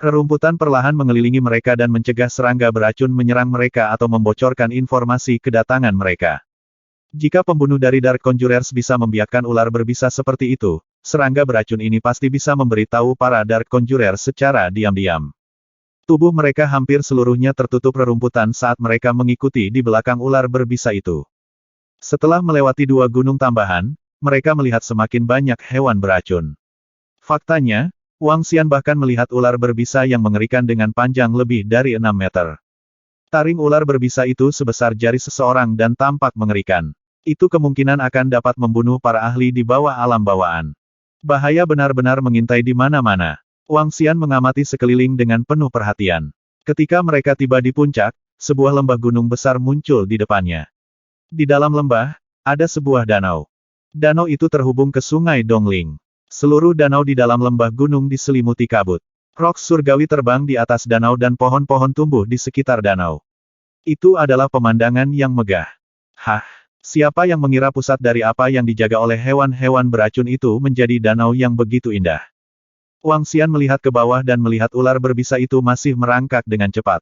Rerumputan perlahan mengelilingi mereka dan mencegah serangga beracun menyerang mereka atau membocorkan informasi kedatangan mereka. Jika pembunuh dari Dark Conjurers bisa membiarkan ular berbisa seperti itu, serangga beracun ini pasti bisa memberitahu para Dark Conjurers secara diam-diam. Tubuh mereka hampir seluruhnya tertutup rerumputan saat mereka mengikuti di belakang ular berbisa itu. Setelah melewati 2 gunung tambahan, mereka melihat semakin banyak hewan beracun. Faktanya, Wang Xian bahkan melihat ular berbisa yang mengerikan dengan panjang lebih dari 6 meter. Taring ular berbisa itu sebesar jari seseorang dan tampak mengerikan. Itu kemungkinan akan dapat membunuh para ahli di bawah alam bawaan. Bahaya benar-benar mengintai di mana-mana. Wang Xian mengamati sekeliling dengan penuh perhatian. Ketika mereka tiba di puncak, sebuah lembah gunung besar muncul di depannya. Di dalam lembah, ada sebuah danau. Danau itu terhubung ke sungai Dongling. Seluruh danau di dalam lembah gunung diselimuti kabut. Rok surgawi terbang di atas danau dan pohon-pohon tumbuh di sekitar danau. Itu adalah pemandangan yang megah. Hah, siapa yang mengira pusat dari apa yang dijaga oleh hewan-hewan beracun itu menjadi danau yang begitu indah? Wang Xian melihat ke bawah dan melihat ular berbisa itu masih merangkak dengan cepat.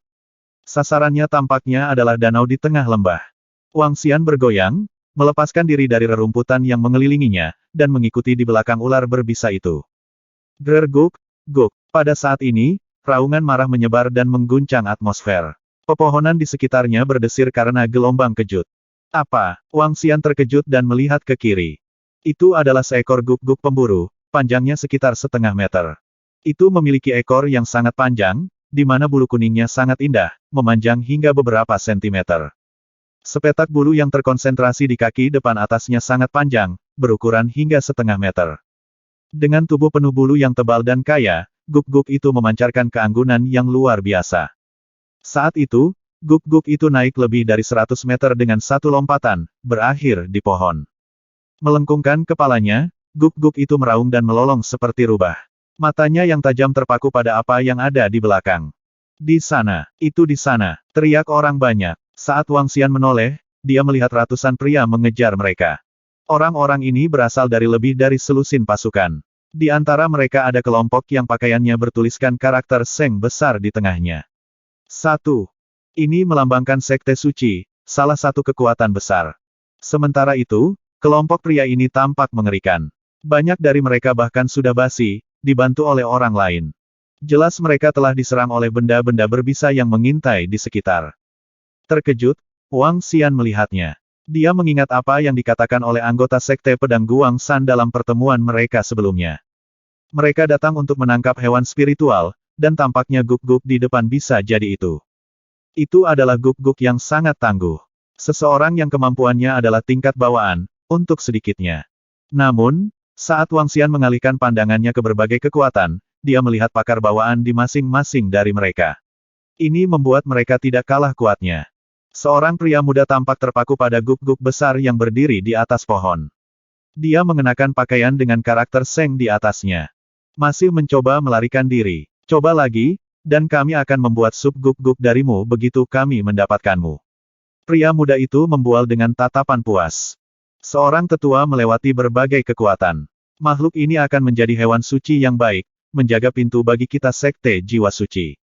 Sasarannya tampaknya adalah danau di tengah lembah. Wang Xian bergoyang, melepaskan diri dari rerumputan yang mengelilinginya, dan mengikuti di belakang ular berbisa itu. Gerguk, guk. Pada saat ini, raungan marah menyebar dan mengguncang atmosfer. Pepohonan di sekitarnya berdesir karena gelombang kejut. Apa? Wang Xian terkejut dan melihat ke kiri. Itu adalah seekor guk-guk pemburu, panjangnya sekitar setengah meter. Itu memiliki ekor yang sangat panjang, di mana bulu kuningnya sangat indah, memanjang hingga beberapa sentimeter. Sepetak bulu yang terkonsentrasi di kaki depan atasnya sangat panjang, berukuran hingga setengah meter. Dengan tubuh penuh bulu yang tebal dan kaya, guk-guk itu memancarkan keanggunan yang luar biasa. Saat itu, guk-guk itu naik lebih dari 100 meter dengan satu lompatan, berakhir di pohon. Melengkungkan kepalanya, guk-guk itu meraung dan melolong seperti rubah. Matanya yang tajam terpaku pada apa yang ada di belakang. Di sana, itu di sana, teriak orang banyak. Saat Wang Xian menoleh, dia melihat ratusan pria mengejar mereka. Orang-orang ini berasal dari lebih dari selusin pasukan. Di antara mereka ada kelompok yang pakaiannya bertuliskan karakter Seng besar di tengahnya. 1. Ini melambangkan sekte suci, salah satu kekuatan besar. Sementara itu, kelompok pria ini tampak mengerikan. Banyak dari mereka bahkan sudah basi, dibantu oleh orang lain. Jelas mereka telah diserang oleh benda-benda berbisa yang mengintai di sekitar. Terkejut, Wang Xian melihatnya. Dia mengingat apa yang dikatakan oleh anggota Sekte Pedang Guang San dalam pertemuan mereka sebelumnya. Mereka datang untuk menangkap hewan spiritual, dan tampaknya guk-guk di depan bisa jadi itu. Itu adalah guk-guk yang sangat tangguh. Seseorang yang kemampuannya adalah tingkat bawaan, untuk sedikitnya. Namun, saat Wang Xian mengalihkan pandangannya ke berbagai kekuatan, dia melihat pakar bawaan di masing-masing dari mereka. Ini membuat mereka tidak kalah kuatnya. Seorang pria muda tampak terpaku pada guk-guk besar yang berdiri di atas pohon. Dia mengenakan pakaian dengan karakter Seng di atasnya. Masih mencoba melarikan diri. Coba lagi, dan kami akan membuat sup guk-guk darimu begitu kami mendapatkanmu. Pria muda itu membual dengan tatapan puas. Seorang tetua melewati berbagai kekuatan. Makhluk ini akan menjadi hewan suci yang baik, menjaga pintu bagi kita Sekte Jiwa Suci.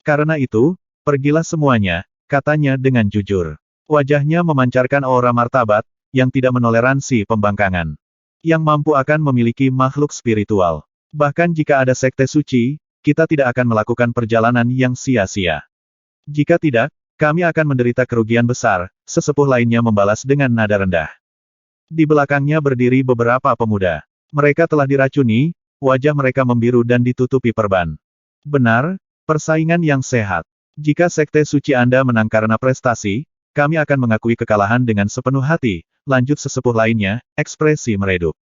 Karena itu, pergilah semuanya, katanya dengan jujur. Wajahnya memancarkan aura martabat, yang tidak menoleransi pembangkangan. Yang mampu akan memiliki makhluk spiritual. Bahkan jika ada sekte suci, kita tidak akan melakukan perjalanan yang sia-sia. Jika tidak, kami akan menderita kerugian besar, sesepuh lainnya membalas dengan nada rendah. Di belakangnya berdiri beberapa pemuda. Mereka telah diracuni, wajah mereka membiru dan ditutupi perban. Benar, persaingan yang sehat. Jika Sekte Suci Anda menang karena prestasi, kami akan mengakui kekalahan dengan sepenuh hati, lanjut sesepuh lainnya, ekspresi meredup.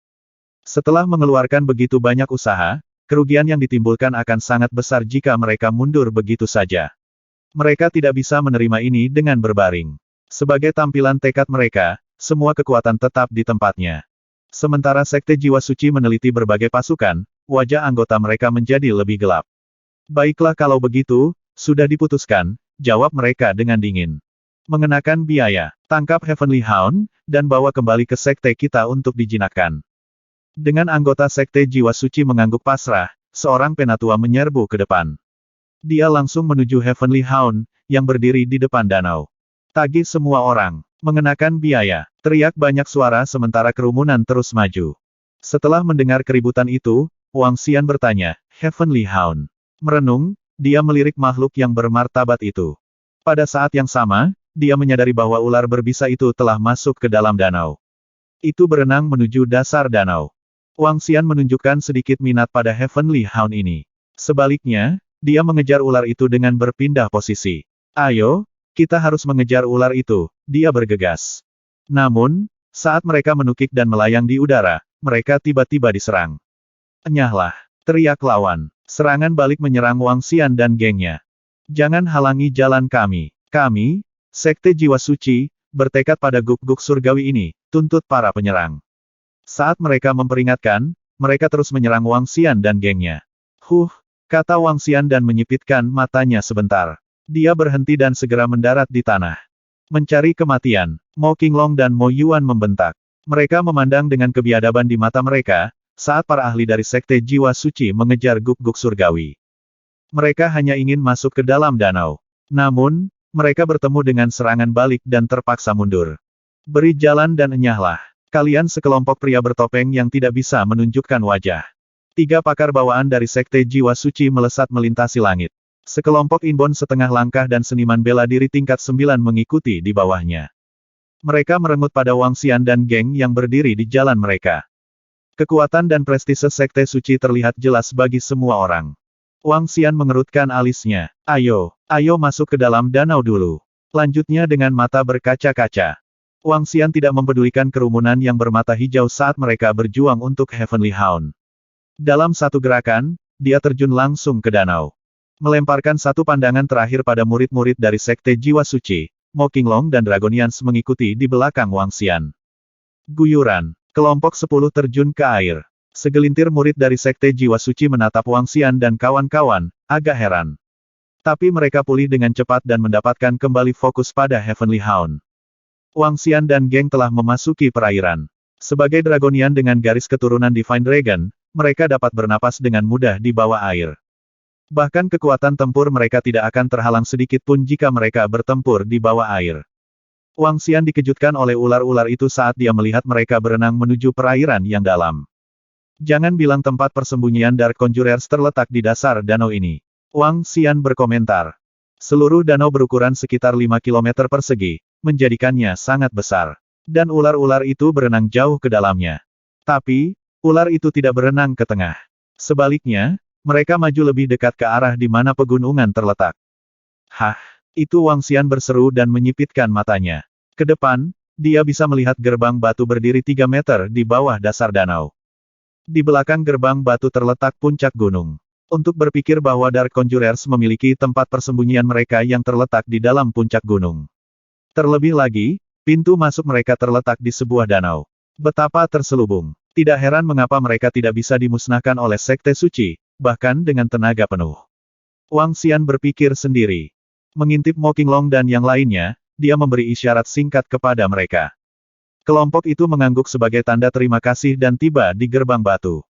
Setelah mengeluarkan begitu banyak usaha, kerugian yang ditimbulkan akan sangat besar jika mereka mundur begitu saja. Mereka tidak bisa menerima ini dengan berbaring. Sebagai tampilan tekad mereka, semua kekuatan tetap di tempatnya. Sementara Sekte Jiwa Suci meneliti berbagai pasukan, wajah anggota mereka menjadi lebih gelap. Baiklah kalau begitu, sudah diputuskan, jawab mereka dengan dingin. Mengenakan biaya, tangkap Heavenly Hound, dan bawa kembali ke sekte kita untuk dijinakkan. Dengan anggota Sekte Jiwa Suci mengangguk pasrah, seorang penatua menyerbu ke depan. Dia langsung menuju Heavenly Hound, yang berdiri di depan danau. Tagih semua orang, mengenakan biaya, teriak banyak suara sementara kerumunan terus maju. Setelah mendengar keributan itu, Wang Xian bertanya, Heavenly Hound. Merenung, dia melirik makhluk yang bermartabat itu. Pada saat yang sama, dia menyadari bahwa ular berbisa itu telah masuk ke dalam danau. Itu berenang menuju dasar danau. Wang Xian menunjukkan sedikit minat pada Heavenly Hound ini. Sebaliknya, dia mengejar ular itu dengan berpindah posisi. Ayo, kita harus mengejar ular itu, dia bergegas. Namun, saat mereka menukik dan melayang di udara, mereka tiba-tiba diserang. Enyahlah, teriak lawan. Serangan balik menyerang Wang Xian dan gengnya. Jangan halangi jalan kami. Kami, Sekte Jiwa Suci, bertekad pada guk-guk surgawi ini, tuntut para penyerang. Saat mereka memperingatkan, mereka terus menyerang Wang Xian dan gengnya. Kata Wang Xian dan menyipitkan matanya sebentar. Dia berhenti dan segera mendarat di tanah. Mencari kematian, Mo Qinglong dan Mo Yuan membentak. Mereka memandang dengan kebiadaban di mata mereka, saat para ahli dari Sekte Jiwa Suci mengejar guk-guk surgawi. Mereka hanya ingin masuk ke dalam danau. Namun, mereka bertemu dengan serangan balik dan terpaksa mundur. Beri jalan dan enyahlah. Kalian sekelompok pria bertopeng yang tidak bisa menunjukkan wajah. 3 pakar bawaan dari Sekte Jiwa Suci melesat melintasi langit. Sekelompok inbon setengah langkah dan seniman bela diri tingkat 9 mengikuti di bawahnya. Mereka merengut pada Wang Xian dan geng yang berdiri di jalan mereka. Kekuatan dan prestise Sekte Suci terlihat jelas bagi semua orang. Wang Xian mengerutkan alisnya. Ayo masuk ke dalam danau dulu. Lanjutnya dengan mata berkaca-kaca. Wang Xian tidak mempedulikan kerumunan yang bermata hijau saat mereka berjuang untuk Heavenly Hound. Dalam satu gerakan, dia terjun langsung ke danau. Melemparkan satu pandangan terakhir pada murid-murid dari Sekte Jiwa Suci, Mo Qinglong dan Dragonians mengikuti di belakang Wang Xian. Guyuran. Kelompok 10 terjun ke air. Segelintir murid dari Sekte Jiwa Suci menatap Wang Xian dan kawan-kawan, agak heran. Tapi mereka pulih dengan cepat dan mendapatkan kembali fokus pada Heavenly Hound. Wang Xian dan geng telah memasuki perairan. Sebagai Dragonian dengan garis keturunan Divine Dragon, mereka dapat bernapas dengan mudah di bawah air. Bahkan kekuatan tempur mereka tidak akan terhalang sedikit pun jika mereka bertempur di bawah air. Wang Xian dikejutkan oleh ular-ular itu saat dia melihat mereka berenang menuju perairan yang dalam. Jangan bilang tempat persembunyian Dark Conjurers terletak di dasar danau ini. Wang Xian berkomentar. Seluruh danau berukuran sekitar 5 km persegi, menjadikannya sangat besar. Dan ular-ular itu berenang jauh ke dalamnya. Tapi, ular itu tidak berenang ke tengah. Sebaliknya, mereka maju lebih dekat ke arah di mana pegunungan terletak. Hah! Itu Wang Xian berseru dan menyipitkan matanya. Ke depan, dia bisa melihat gerbang batu berdiri 3 meter di bawah dasar danau. Di belakang gerbang batu terletak puncak gunung. Untuk berpikir bahwa Dark Conjurers memiliki tempat persembunyian mereka yang terletak di dalam puncak gunung. Terlebih lagi, pintu masuk mereka terletak di sebuah danau. Betapa terselubung. Tidak heran mengapa mereka tidak bisa dimusnahkan oleh Sekte Suci, bahkan dengan tenaga penuh. Wang Xian berpikir sendiri. Mengintip Mo Qinglong dan yang lainnya, dia memberi isyarat singkat kepada mereka. Kelompok itu mengangguk sebagai tanda terima kasih dan tiba di gerbang batu.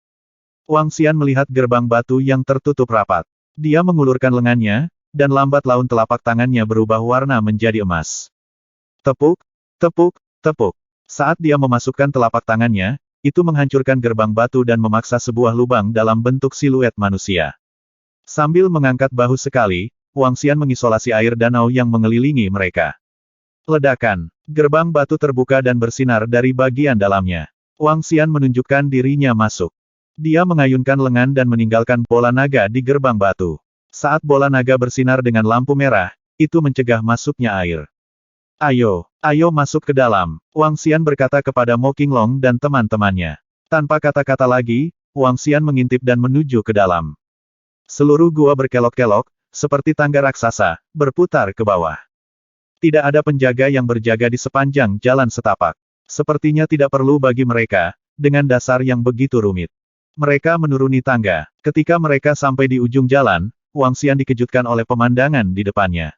Wang Xian melihat gerbang batu yang tertutup rapat. Dia mengulurkan lengannya, dan lambat laun telapak tangannya berubah warna menjadi emas. Tepuk, tepuk, tepuk. Saat dia memasukkan telapak tangannya, itu menghancurkan gerbang batu dan memaksa sebuah lubang dalam bentuk siluet manusia. Sambil mengangkat bahu sekali, Wang Xian mengisolasi air danau yang mengelilingi mereka. Ledakan. Gerbang batu terbuka dan bersinar dari bagian dalamnya. Wang Xian menunjukkan dirinya masuk. Dia mengayunkan lengan dan meninggalkan bola naga di gerbang batu. Saat bola naga bersinar dengan lampu merah, itu mencegah masuknya air. Ayo, ayo masuk ke dalam, Wang Xian berkata kepada Mo Qinglong dan teman-temannya. Tanpa kata-kata lagi, Wang Xian mengintip dan menuju ke dalam. Seluruh gua berkelok-kelok, seperti tangga raksasa, berputar ke bawah. Tidak ada penjaga yang berjaga di sepanjang jalan setapak. Sepertinya tidak perlu bagi mereka, dengan dasar yang begitu rumit. Mereka menuruni tangga. Ketika mereka sampai di ujung jalan, Wang Xian dikejutkan oleh pemandangan di depannya.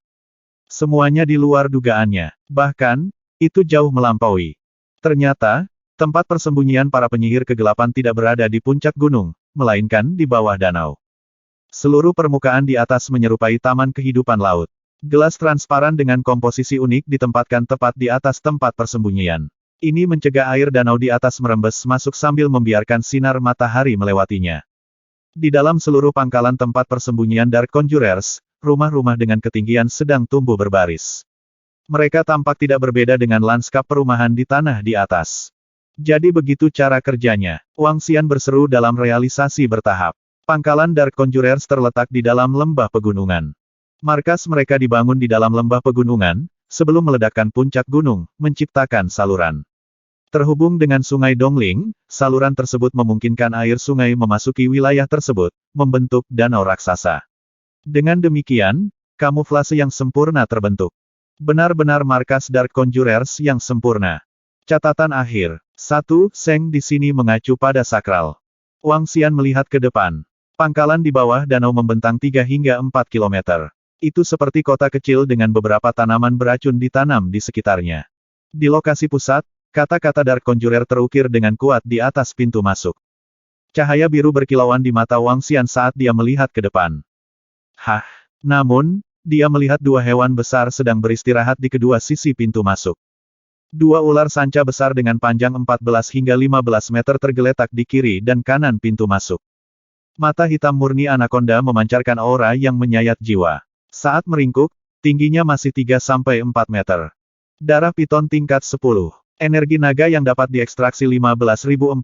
Semuanya di luar dugaannya. Bahkan, itu jauh melampaui. Ternyata, tempat persembunyian para penyihir kegelapan tidak berada di puncak gunung, melainkan di bawah danau. Seluruh permukaan di atas menyerupai taman kehidupan laut. Gelas transparan dengan komposisi unik ditempatkan tepat di atas tempat persembunyian. Ini mencegah air danau di atas merembes masuk sambil membiarkan sinar matahari melewatinya. Di dalam seluruh pangkalan tempat persembunyian Dark Conjurers, rumah-rumah dengan ketinggian sedang tumbuh berbaris. Mereka tampak tidak berbeda dengan lanskap perumahan di tanah di atas. Jadi begitu cara kerjanya. Wang Xian berseru dalam realisasi bertahap. Pangkalan Dark Conjurers terletak di dalam lembah pegunungan. Markas mereka dibangun di dalam lembah pegunungan, sebelum meledakkan puncak gunung, menciptakan saluran. Terhubung dengan sungai Dongling, saluran tersebut memungkinkan air sungai memasuki wilayah tersebut, membentuk danau raksasa. Dengan demikian, kamuflase yang sempurna terbentuk. Benar-benar markas Dark Conjurers yang sempurna. Catatan akhir. 1. Seng di sini mengacu pada sakral. Wang Xian melihat ke depan. Pangkalan di bawah danau membentang 3 hingga 4 kilometer. Itu seperti kota kecil dengan beberapa tanaman beracun ditanam di sekitarnya. Di lokasi pusat, kata-kata Dark Conjurer terukir dengan kuat di atas pintu masuk. Cahaya biru berkilauan di mata Wang Xian saat dia melihat ke depan. Hah! Namun, dia melihat dua hewan besar sedang beristirahat di kedua sisi pintu masuk. Dua ular sanca besar dengan panjang 14 hingga 15 meter tergeletak di kiri dan kanan pintu masuk. Mata hitam murni anaconda memancarkan aura yang menyayat jiwa. Saat meringkuk, tingginya masih 3-4 meter. Darah piton tingkat 10. Energi naga yang dapat diekstraksi 15.432.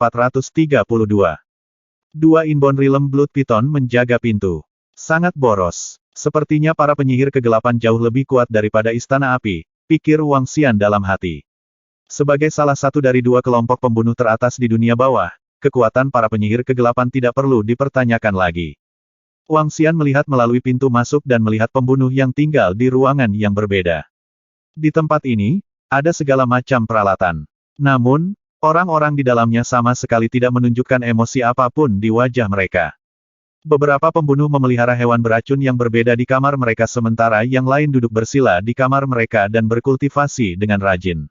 Dua inbound realm blood piton menjaga pintu. Sangat boros. Sepertinya para penyihir kegelapan jauh lebih kuat daripada istana api, pikir Wang Xian dalam hati. Sebagai salah satu dari dua kelompok pembunuh teratas di dunia bawah, kekuatan para penyihir kegelapan tidak perlu dipertanyakan lagi. Wang Xian melihat melalui pintu masuk dan melihat pembunuh yang tinggal di ruangan yang berbeda. Di tempat ini, ada segala macam peralatan. Namun, orang-orang di dalamnya sama sekali tidak menunjukkan emosi apapun di wajah mereka. Beberapa pembunuh memelihara hewan beracun yang berbeda di kamar mereka sementara yang lain duduk bersila di kamar mereka dan berkultivasi dengan rajin.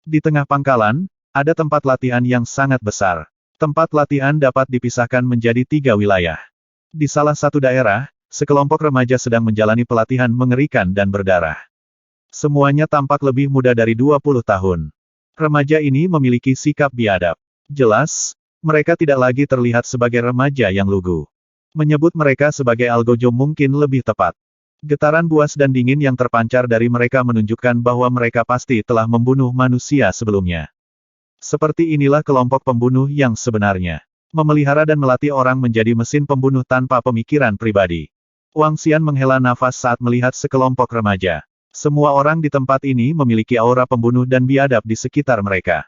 Di tengah pangkalan, ada tempat latihan yang sangat besar. Tempat latihan dapat dipisahkan menjadi 3 wilayah. Di salah satu daerah, sekelompok remaja sedang menjalani pelatihan mengerikan dan berdarah. Semuanya tampak lebih muda dari 20 tahun. Remaja ini memiliki sikap biadab. Jelas, mereka tidak lagi terlihat sebagai remaja yang lugu. Menyebut mereka sebagai algojo mungkin lebih tepat. Getaran buas dan dingin yang terpancar dari mereka menunjukkan bahwa mereka pasti telah membunuh manusia sebelumnya. Seperti inilah kelompok pembunuh yang sebenarnya. Memelihara dan melatih orang menjadi mesin pembunuh tanpa pemikiran pribadi. Wang Xian menghela nafas saat melihat sekelompok remaja. Semua orang di tempat ini memiliki aura pembunuh dan biadab di sekitar mereka.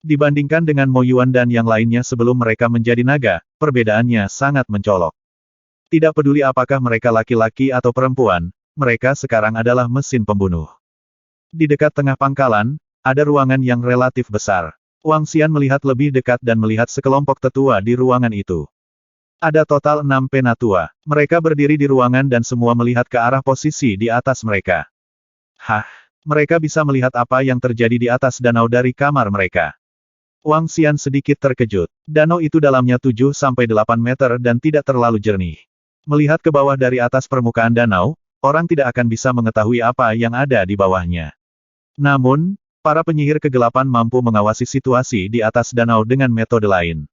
Dibandingkan dengan Mo Yuan dan yang lainnya sebelum mereka menjadi naga, perbedaannya sangat mencolok. Tidak peduli apakah mereka laki-laki atau perempuan, mereka sekarang adalah mesin pembunuh. Di dekat tengah pangkalan, ada ruangan yang relatif besar. Wang Xian melihat lebih dekat dan melihat sekelompok tetua di ruangan itu. Ada total 6 penatua. Mereka berdiri di ruangan dan semua melihat ke arah posisi di atas mereka. Hah, mereka bisa melihat apa yang terjadi di atas danau dari kamar mereka. Wang Xian sedikit terkejut. Danau itu dalamnya 7-8 meter dan tidak terlalu jernih. Melihat ke bawah dari atas permukaan danau, orang tidak akan bisa mengetahui apa yang ada di bawahnya. Namun, para penyihir kegelapan mampu mengawasi situasi di atas danau dengan metode lain.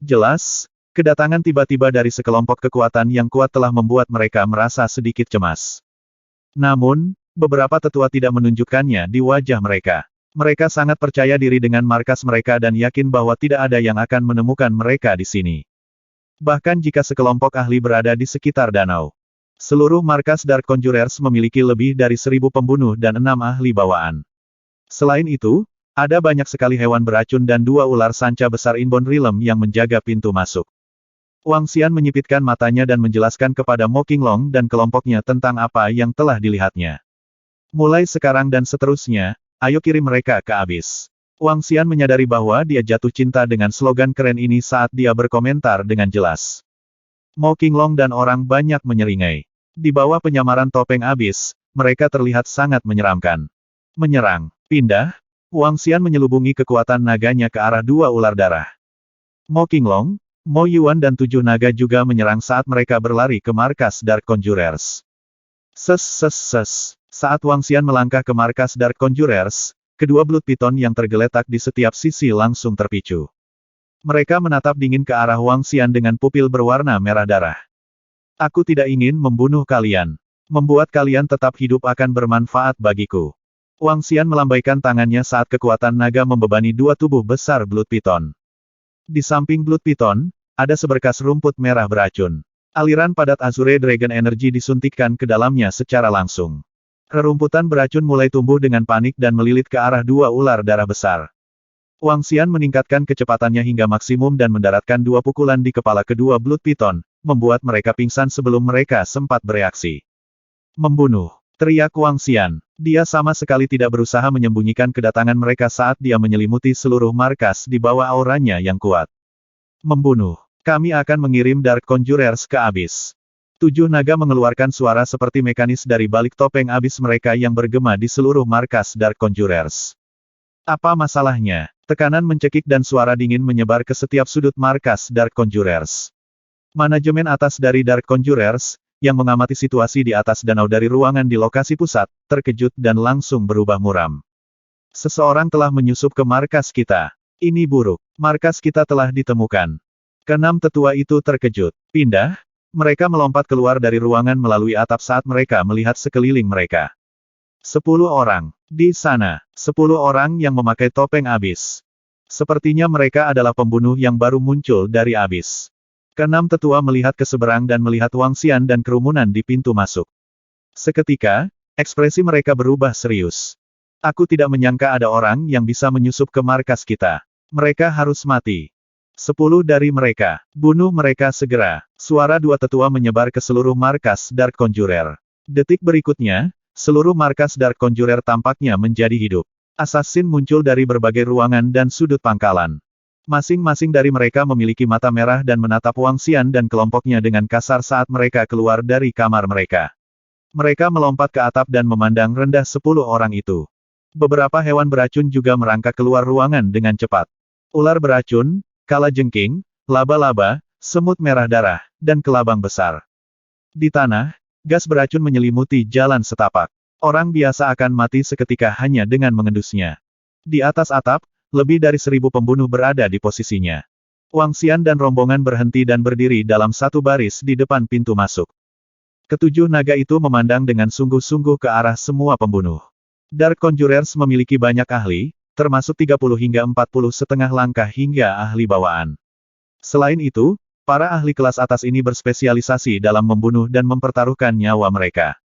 Jelas, kedatangan tiba-tiba dari sekelompok kekuatan yang kuat telah membuat mereka merasa sedikit cemas. Namun, beberapa tetua tidak menunjukkannya di wajah mereka. Mereka sangat percaya diri dengan markas mereka dan yakin bahwa tidak ada yang akan menemukan mereka di sini. Bahkan jika sekelompok ahli berada di sekitar danau. Seluruh markas Dark Conjurers memiliki lebih dari 1000 pembunuh dan 6 ahli bawaan. Selain itu, ada banyak sekali hewan beracun dan 2 ular sanca besar Inbound Realm yang menjaga pintu masuk. Wang Xian menyipitkan matanya dan menjelaskan kepada Mo Qinglong dan kelompoknya tentang apa yang telah dilihatnya. Mulai sekarang dan seterusnya, ayo kirim mereka ke abis. Wang Xian menyadari bahwa dia jatuh cinta dengan slogan keren ini saat dia berkomentar dengan jelas. Mo Qinglong dan orang banyak menyeringai. Di bawah penyamaran topeng abis, mereka terlihat sangat menyeramkan. Menyerang, pindah, Wang Xian menyelubungi kekuatan naganya ke arah 2 ular darah. Mo Qinglong, Mo Yuan dan 7 naga juga menyerang saat mereka berlari ke markas Dark Conjurers. Saat Wang Xian melangkah ke markas Dark Conjurers, kedua Blood Python yang tergeletak di setiap sisi langsung terpicu. Mereka menatap dingin ke arah Wang Xian dengan pupil berwarna merah darah. Aku tidak ingin membunuh kalian. Membuat kalian tetap hidup akan bermanfaat bagiku. Wang Xian melambaikan tangannya saat kekuatan naga membebani 2 tubuh besar Blood Python. Di samping Blood Python, ada seberkas rumput merah beracun. Aliran padat Azure Dragon Energy disuntikkan ke dalamnya secara langsung. Rerumputan beracun mulai tumbuh dengan panik dan melilit ke arah 2 ular darah besar. Wang Xian meningkatkan kecepatannya hingga maksimum dan mendaratkan 2 pukulan di kepala kedua Blood Python, membuat mereka pingsan sebelum mereka sempat bereaksi. Membunuh, teriak Wang Xian. Dia sama sekali tidak berusaha menyembunyikan kedatangan mereka saat dia menyelimuti seluruh markas di bawah auranya yang kuat. Membunuh. Kami akan mengirim Dark Conjurers ke abis. 7 naga mengeluarkan suara seperti mekanis dari balik topeng abis mereka yang bergema di seluruh markas Dark Conjurers. Apa masalahnya? Tekanan mencekik dan suara dingin menyebar ke setiap sudut markas Dark Conjurers. Manajemen atas dari Dark Conjurers, yang mengamati situasi di atas danau dari ruangan di lokasi pusat, terkejut dan langsung berubah muram. Seseorang telah menyusup ke markas kita. Ini buruk. Markas kita telah ditemukan. Keenam tetua itu terkejut. Pindah. Mereka melompat keluar dari ruangan melalui atap saat mereka melihat sekeliling mereka. 10 orang. Di sana, 10 orang yang memakai topeng abis. Sepertinya mereka adalah pembunuh yang baru muncul dari abis. Keenam tetua melihat ke seberang dan melihat Wang Xian dan kerumunan di pintu masuk. Seketika, ekspresi mereka berubah serius. Aku tidak menyangka ada orang yang bisa menyusup ke markas kita. Mereka harus mati. 10 dari mereka. Bunuh mereka segera. Suara 2 tetua menyebar ke seluruh markas Dark Conjurer. Detik berikutnya, seluruh markas Dark Conjurer tampaknya menjadi hidup. Assassin muncul dari berbagai ruangan dan sudut pangkalan. Masing-masing dari mereka memiliki mata merah dan menatap Wang Xian dan kelompoknya dengan kasar saat mereka keluar dari kamar mereka. Mereka melompat ke atap dan memandang rendah 10 orang itu. Beberapa hewan beracun juga merangkak keluar ruangan dengan cepat. Ular beracun, kalajengking, laba-laba, semut merah darah, dan kelabang besar. Di tanah, gas beracun menyelimuti jalan setapak. Orang biasa akan mati seketika hanya dengan mengendusnya. Di atas atap, lebih dari 1000 pembunuh berada di posisinya. Wang Xian dan rombongan berhenti dan berdiri dalam satu baris di depan pintu masuk. Ketujuh naga itu memandang dengan sungguh-sungguh ke arah semua pembunuh. Dark Conjurers memiliki banyak ahli, termasuk 30 hingga 40 setengah langkah hingga ahli bawaan. Selain itu, para ahli kelas atas ini berspesialisasi dalam membunuh dan mempertaruhkan nyawa mereka.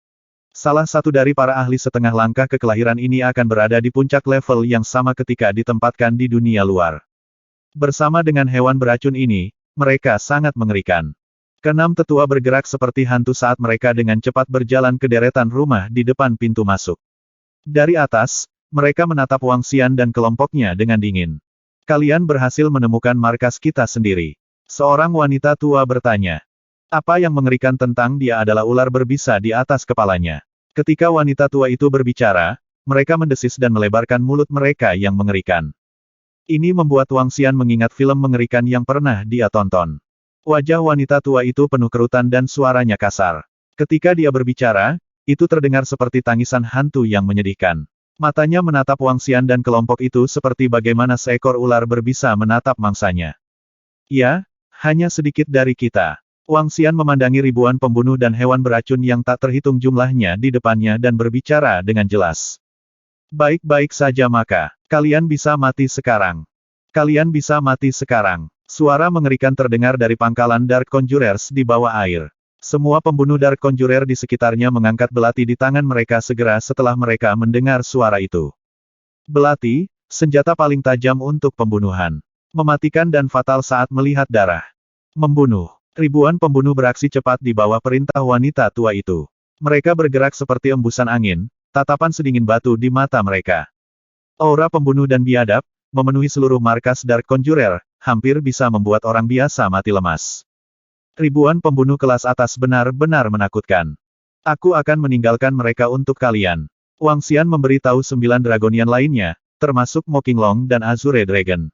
Salah satu dari para ahli setengah langkah kekelahiran ini akan berada di puncak level yang sama ketika ditempatkan di dunia luar. Bersama dengan hewan beracun ini, mereka sangat mengerikan. Keenam tetua bergerak seperti hantu saat mereka dengan cepat berjalan ke deretan rumah di depan pintu masuk. Dari atas, mereka menatap Wang Xian dan kelompoknya dengan dingin. Kalian berhasil menemukan markas kita sendiri. Seorang wanita tua bertanya. Apa yang mengerikan tentang dia adalah ular berbisa di atas kepalanya. Ketika wanita tua itu berbicara, mereka mendesis dan melebarkan mulut mereka yang mengerikan. Ini membuat Wang Xian mengingat film mengerikan yang pernah dia tonton. Wajah wanita tua itu penuh kerutan dan suaranya kasar. Ketika dia berbicara, itu terdengar seperti tangisan hantu yang menyedihkan. Matanya menatap Wang Xian dan kelompok itu seperti bagaimana seekor ular berbisa menatap mangsanya. Ya, hanya sedikit dari kita. Wang Xian memandangi ribuan pembunuh dan hewan beracun yang tak terhitung jumlahnya di depannya dan berbicara dengan jelas. Baik-baik saja maka, kalian bisa mati sekarang. Kalian bisa mati sekarang. Suara mengerikan terdengar dari pangkalan Dark Conjurers di bawah air. Semua pembunuh Dark Conjurer di sekitarnya mengangkat belati di tangan mereka segera setelah mereka mendengar suara itu. Belati, senjata paling tajam untuk pembunuhan. Mematikan dan fatal saat melihat darah. Membunuh. Ribuan pembunuh beraksi cepat di bawah perintah wanita tua itu. Mereka bergerak seperti embusan angin, tatapan sedingin batu di mata mereka. Aura pembunuh dan biadab, memenuhi seluruh markas Dark Conjurer, hampir bisa membuat orang biasa mati lemas. Ribuan pembunuh kelas atas benar-benar menakutkan. Aku akan meninggalkan mereka untuk kalian. Wang Xian memberitahu 9 dragonian lainnya, termasuk Mocking Long dan Azure Dragon.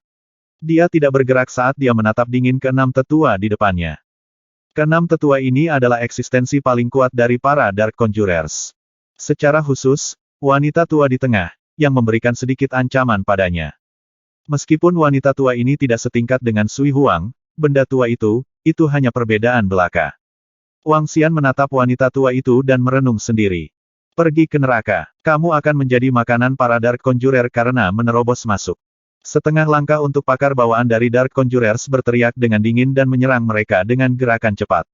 Dia tidak bergerak saat dia menatap dingin ke-6 tetua di depannya. Ke-6 tetua ini adalah eksistensi paling kuat dari para Dark Conjurers. Secara khusus, wanita tua di tengah, yang memberikan sedikit ancaman padanya. Meskipun wanita tua ini tidak setingkat dengan Sui Huang, benda tua itu hanya perbedaan belaka. Wang Xian menatap wanita tua itu dan merenung sendiri. Pergi ke neraka. Kamu akan menjadi makanan para Dark Conjurer karena menerobos masuk. Setengah langkah untuk pakar bawaan dari Dark Conjurers berteriak dengan dingin dan menyerang mereka dengan gerakan cepat.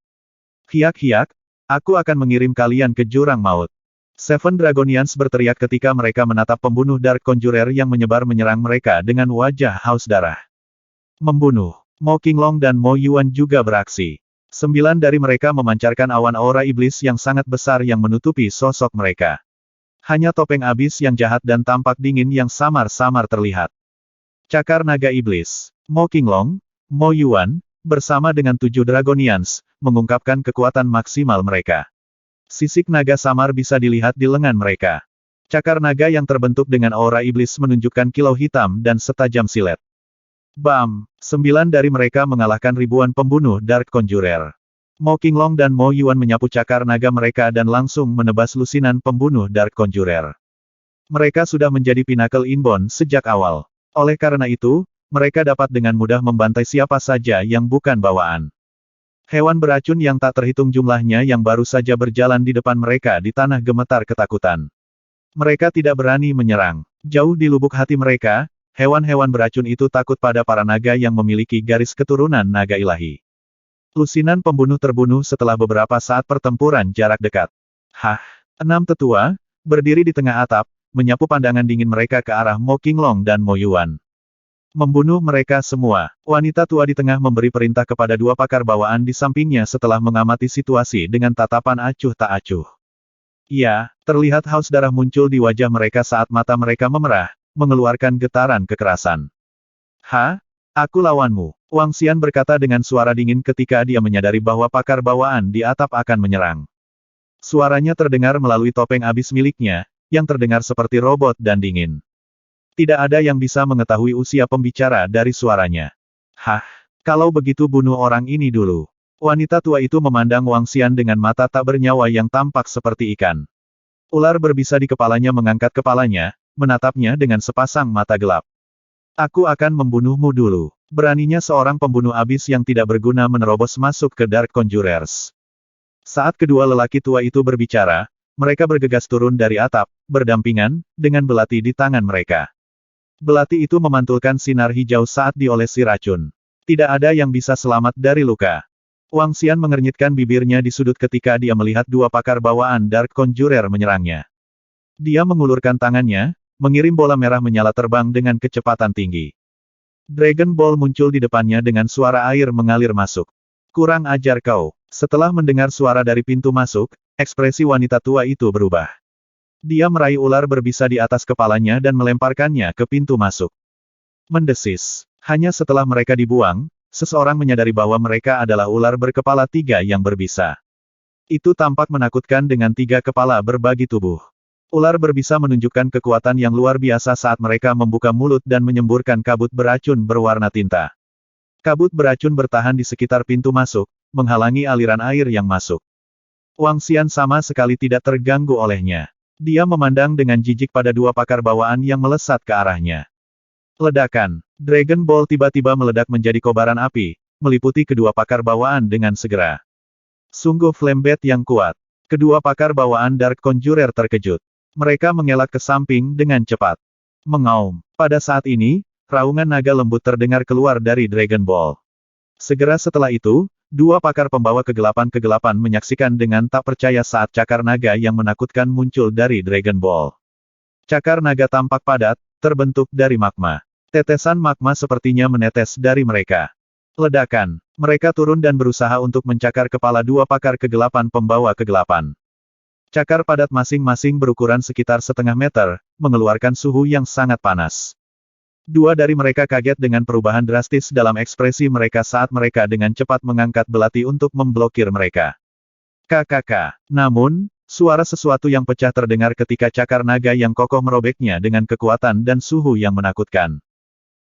Hiak-hiak, aku akan mengirim kalian ke jurang maut. Seven Dragonians berteriak ketika mereka menatap pembunuh Dark Conjurer yang menyebar menyerang mereka dengan wajah haus darah. Membunuh. Mo Qinglong dan Mo Yuan juga beraksi. 9 dari mereka memancarkan awan aura iblis yang sangat besar yang menutupi sosok mereka. Hanya topeng abis yang jahat dan tampak dingin yang samar-samar terlihat. Cakar naga iblis. Mo Qinglong, Mo Yuan, bersama dengan 7 Dragonians, mengungkapkan kekuatan maksimal mereka. Sisik naga samar bisa dilihat di lengan mereka. Cakar naga yang terbentuk dengan aura iblis menunjukkan kilau hitam dan setajam silet. Bam! 9 dari mereka mengalahkan ribuan pembunuh Dark Conjurer. Mo Qinglong dan Mo Yuan menyapu cakar naga mereka dan langsung menebas lusinan pembunuh Dark Conjurer. Mereka sudah menjadi pinnacle inbound sejak awal. Oleh karena itu, mereka dapat dengan mudah membantai siapa saja yang bukan bawaan. Hewan beracun yang tak terhitung jumlahnya yang baru saja berjalan di depan mereka di tanah gemetar ketakutan. Mereka tidak berani menyerang. Jauh di lubuk hati mereka, hewan-hewan beracun itu takut pada para naga yang memiliki garis keturunan naga ilahi. Lusinan pembunuh terbunuh setelah beberapa saat pertempuran jarak dekat. Hah! 6 tetua, berdiri di tengah atap, menyapu pandangan dingin mereka ke arah Mo Qinglong dan Mo Yuan. Membunuh mereka semua. Wanita tua di tengah memberi perintah kepada 2 pakar bawaan di sampingnya setelah mengamati situasi dengan tatapan acuh tak acuh. Ya, terlihat haus darah muncul di wajah mereka saat mata mereka memerah, mengeluarkan getaran kekerasan. Ha? Aku lawanmu. Wang Xian berkata dengan suara dingin ketika dia menyadari bahwa pakar bawaan di atap akan menyerang. Suaranya terdengar melalui topeng abis miliknya, yang terdengar seperti robot dan dingin. Tidak ada yang bisa mengetahui usia pembicara dari suaranya. Hah, kalau begitu bunuh orang ini dulu. Wanita tua itu memandang Wang Xian dengan mata tak bernyawa yang tampak seperti ikan. Ular berbisa di kepalanya mengangkat kepalanya, menatapnya dengan sepasang mata gelap. Aku akan membunuhmu dulu. Beraninya seorang pembunuh abis yang tidak berguna menerobos masuk ke Dark Conjurers. Saat kedua lelaki tua itu berbicara, mereka bergegas turun dari atap, berdampingan, dengan belati di tangan mereka. Belati itu memantulkan sinar hijau saat diolesi racun. Tidak ada yang bisa selamat dari luka. Wang Xian mengernyitkan bibirnya di sudut ketika dia melihat dua pakar bawaan Dark Conjurer menyerangnya. Dia mengulurkan tangannya, mengirim bola merah menyala terbang dengan kecepatan tinggi. Dragon Ball muncul di depannya dengan suara air mengalir masuk. Kurang ajar kau. Setelah mendengar suara dari pintu masuk, ekspresi wanita tua itu berubah. Dia meraih ular berbisa di atas kepalanya dan melemparkannya ke pintu masuk. Mendesis. Hanya setelah mereka dibuang, seseorang menyadari bahwa mereka adalah ular berkepala 3 yang berbisa. Itu tampak menakutkan dengan 3 kepala berbagi tubuh. Ular berbisa menunjukkan kekuatan yang luar biasa saat mereka membuka mulut dan menyemburkan kabut beracun berwarna tinta. Kabut beracun bertahan di sekitar pintu masuk, menghalangi aliran air yang masuk. Wang Xian sama sekali tidak terganggu olehnya. Dia memandang dengan jijik pada dua pakar bawaan yang melesat ke arahnya. Ledakan. Dragon Ball tiba-tiba meledak menjadi kobaran api, meliputi kedua pakar bawaan dengan segera. Sungguh flame bat yang kuat. Kedua pakar bawaan Dark Conjurer terkejut. Mereka mengelak ke samping dengan cepat. Mengaum. Pada saat ini, raungan naga lembut terdengar keluar dari Dragon Ball. Segera setelah itu, dua pakar pembawa kegelapan-kegelapan menyaksikan dengan tak percaya saat cakar naga yang menakutkan muncul dari Dragon Ball. Cakar naga tampak padat, terbentuk dari magma. Tetesan magma sepertinya menetes dari mereka. Ledakan. Mereka turun dan berusaha untuk mencakar kepala dua pakar kegelapan pembawa kegelapan. Cakar padat masing-masing berukuran sekitar setengah meter, mengeluarkan suhu yang sangat panas. Dua dari mereka kaget dengan perubahan drastis dalam ekspresi mereka saat mereka dengan cepat mengangkat belati untuk memblokir mereka. KKK. Namun, suara sesuatu yang pecah terdengar ketika cakar naga yang kokoh merobeknya dengan kekuatan dan suhu yang menakutkan.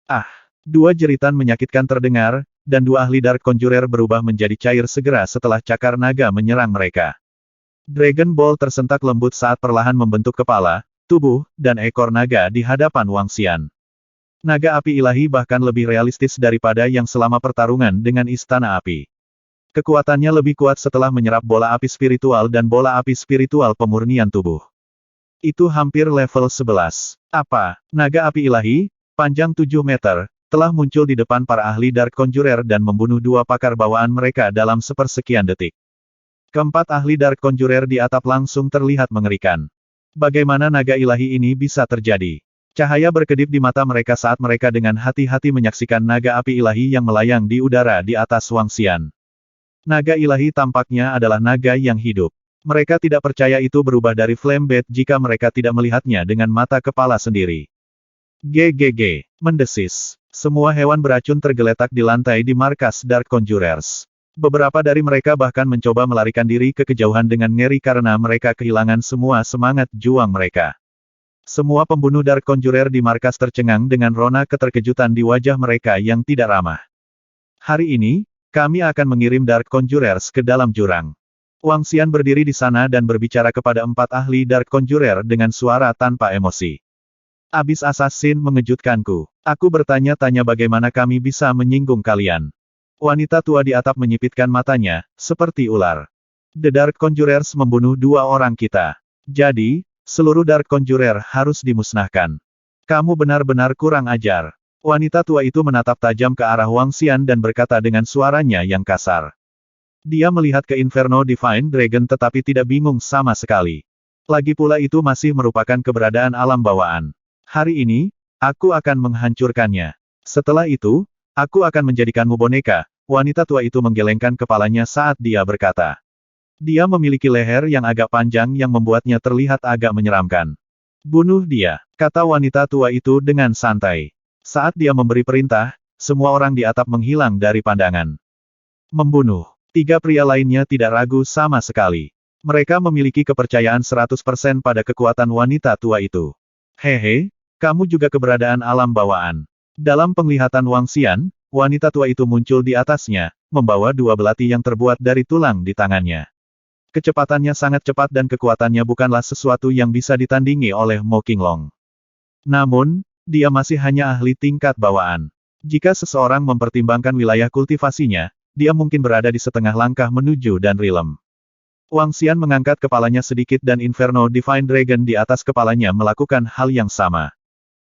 Ah! Dua jeritan menyakitkan terdengar, dan dua ahli Dark Conjurer berubah menjadi cair segera setelah cakar naga menyerang mereka. Dragon Ball tersentak lembut saat perlahan membentuk kepala, tubuh, dan ekor naga di hadapan Wang Xian. Naga api ilahi bahkan lebih realistis daripada yang selama pertarungan dengan istana api. Kekuatannya lebih kuat setelah menyerap bola api spiritual dan bola api spiritual pemurnian tubuh. Itu hampir level 11. Apa? Naga api ilahi, panjang 7 meter, telah muncul di depan para ahli Dark Conjurer dan membunuh dua pakar bawaan mereka dalam sepersekian detik. Keempat ahli Dark Conjurer di atap langsung terlihat mengerikan. Bagaimana naga ilahi ini bisa terjadi? Cahaya berkedip di mata mereka saat mereka dengan hati-hati menyaksikan naga api ilahi yang melayang di udara di atas Wang Xian. Naga ilahi tampaknya adalah naga yang hidup. Mereka tidak percaya itu berubah dari flame bat jika mereka tidak melihatnya dengan mata kepala sendiri. GGG. Mendesis. Semua hewan beracun tergeletak di lantai di markas Dark Conjurers. Beberapa dari mereka bahkan mencoba melarikan diri ke kejauhan dengan ngeri karena mereka kehilangan semua semangat juang mereka. Semua pembunuh Dark Conjurer di markas tercengang dengan rona keterkejutan di wajah mereka yang tidak ramah. Hari ini, kami akan mengirim Dark Conjurers ke dalam jurang. Wang Xian berdiri di sana dan berbicara kepada empat ahli Dark Conjurer dengan suara tanpa emosi. Abis Assassin mengejutkanku. Aku bertanya-tanya bagaimana kami bisa menyinggung kalian. Wanita tua di atap menyipitkan matanya, seperti ular. The Dark Conjurers membunuh dua orang kita. Jadi, seluruh Dark Conjurer harus dimusnahkan. Kamu benar-benar kurang ajar. Wanita tua itu menatap tajam ke arah Wang Xian dan berkata dengan suaranya yang kasar. Dia melihat ke Inferno Divine Dragon tetapi tidak bingung sama sekali. Lagi pula itu masih merupakan keberadaan alam bawaan. Hari ini, aku akan menghancurkannya. Setelah itu, aku akan menjadikanmu boneka. Wanita tua itu menggelengkan kepalanya saat dia berkata. Dia memiliki leher yang agak panjang yang membuatnya terlihat agak menyeramkan. Bunuh dia, kata wanita tua itu dengan santai. Saat dia memberi perintah, semua orang di atap menghilang dari pandangan. Membunuh. Tiga pria lainnya tidak ragu sama sekali. Mereka memiliki kepercayaan 100% pada kekuatan wanita tua itu. Hehe, kamu juga keberadaan alam bawaan. Dalam penglihatan Wang Xian, wanita tua itu muncul di atasnya, membawa dua belati yang terbuat dari tulang di tangannya. Kecepatannya sangat cepat dan kekuatannya bukanlah sesuatu yang bisa ditandingi oleh Mo Qinglong. Namun, dia masih hanya ahli tingkat bawaan. Jika seseorang mempertimbangkan wilayah kultivasinya, dia mungkin berada di setengah langkah menuju Dan Rilem. Wang Xian mengangkat kepalanya sedikit dan Inferno Divine Dragon di atas kepalanya melakukan hal yang sama.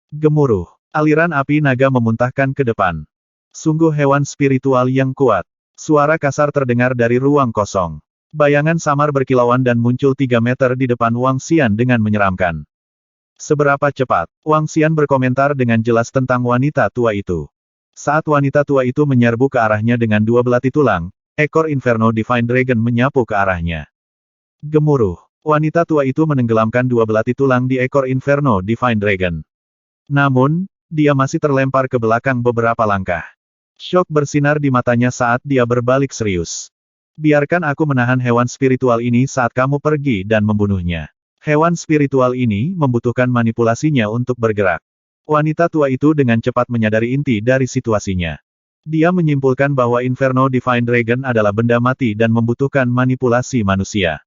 Gemuruh. Aliran api naga memuntahkan ke depan. Sungguh hewan spiritual yang kuat. Suara kasar terdengar dari ruang kosong. Bayangan samar berkilauan dan muncul 3 meter di depan Wang Xian dengan menyeramkan. Seberapa cepat? Wang Xian berkomentar dengan jelas tentang wanita tua itu. Saat wanita tua itu menyerbu ke arahnya dengan 2 belati tulang, ekor Inferno Divine Dragon menyapu ke arahnya. Gemuruh. Wanita tua itu menenggelamkan 2 belati tulang di ekor Inferno Divine Dragon. Namun, dia masih terlempar ke belakang beberapa langkah. Syok bersinar di matanya saat dia berbalik serius. Biarkan aku menahan hewan spiritual ini saat kamu pergi dan membunuhnya. Hewan spiritual ini membutuhkan manipulasinya untuk bergerak. Wanita tua itu dengan cepat menyadari inti dari situasinya. Dia menyimpulkan bahwa Inferno Divine Dragon adalah benda mati dan membutuhkan manipulasi manusia.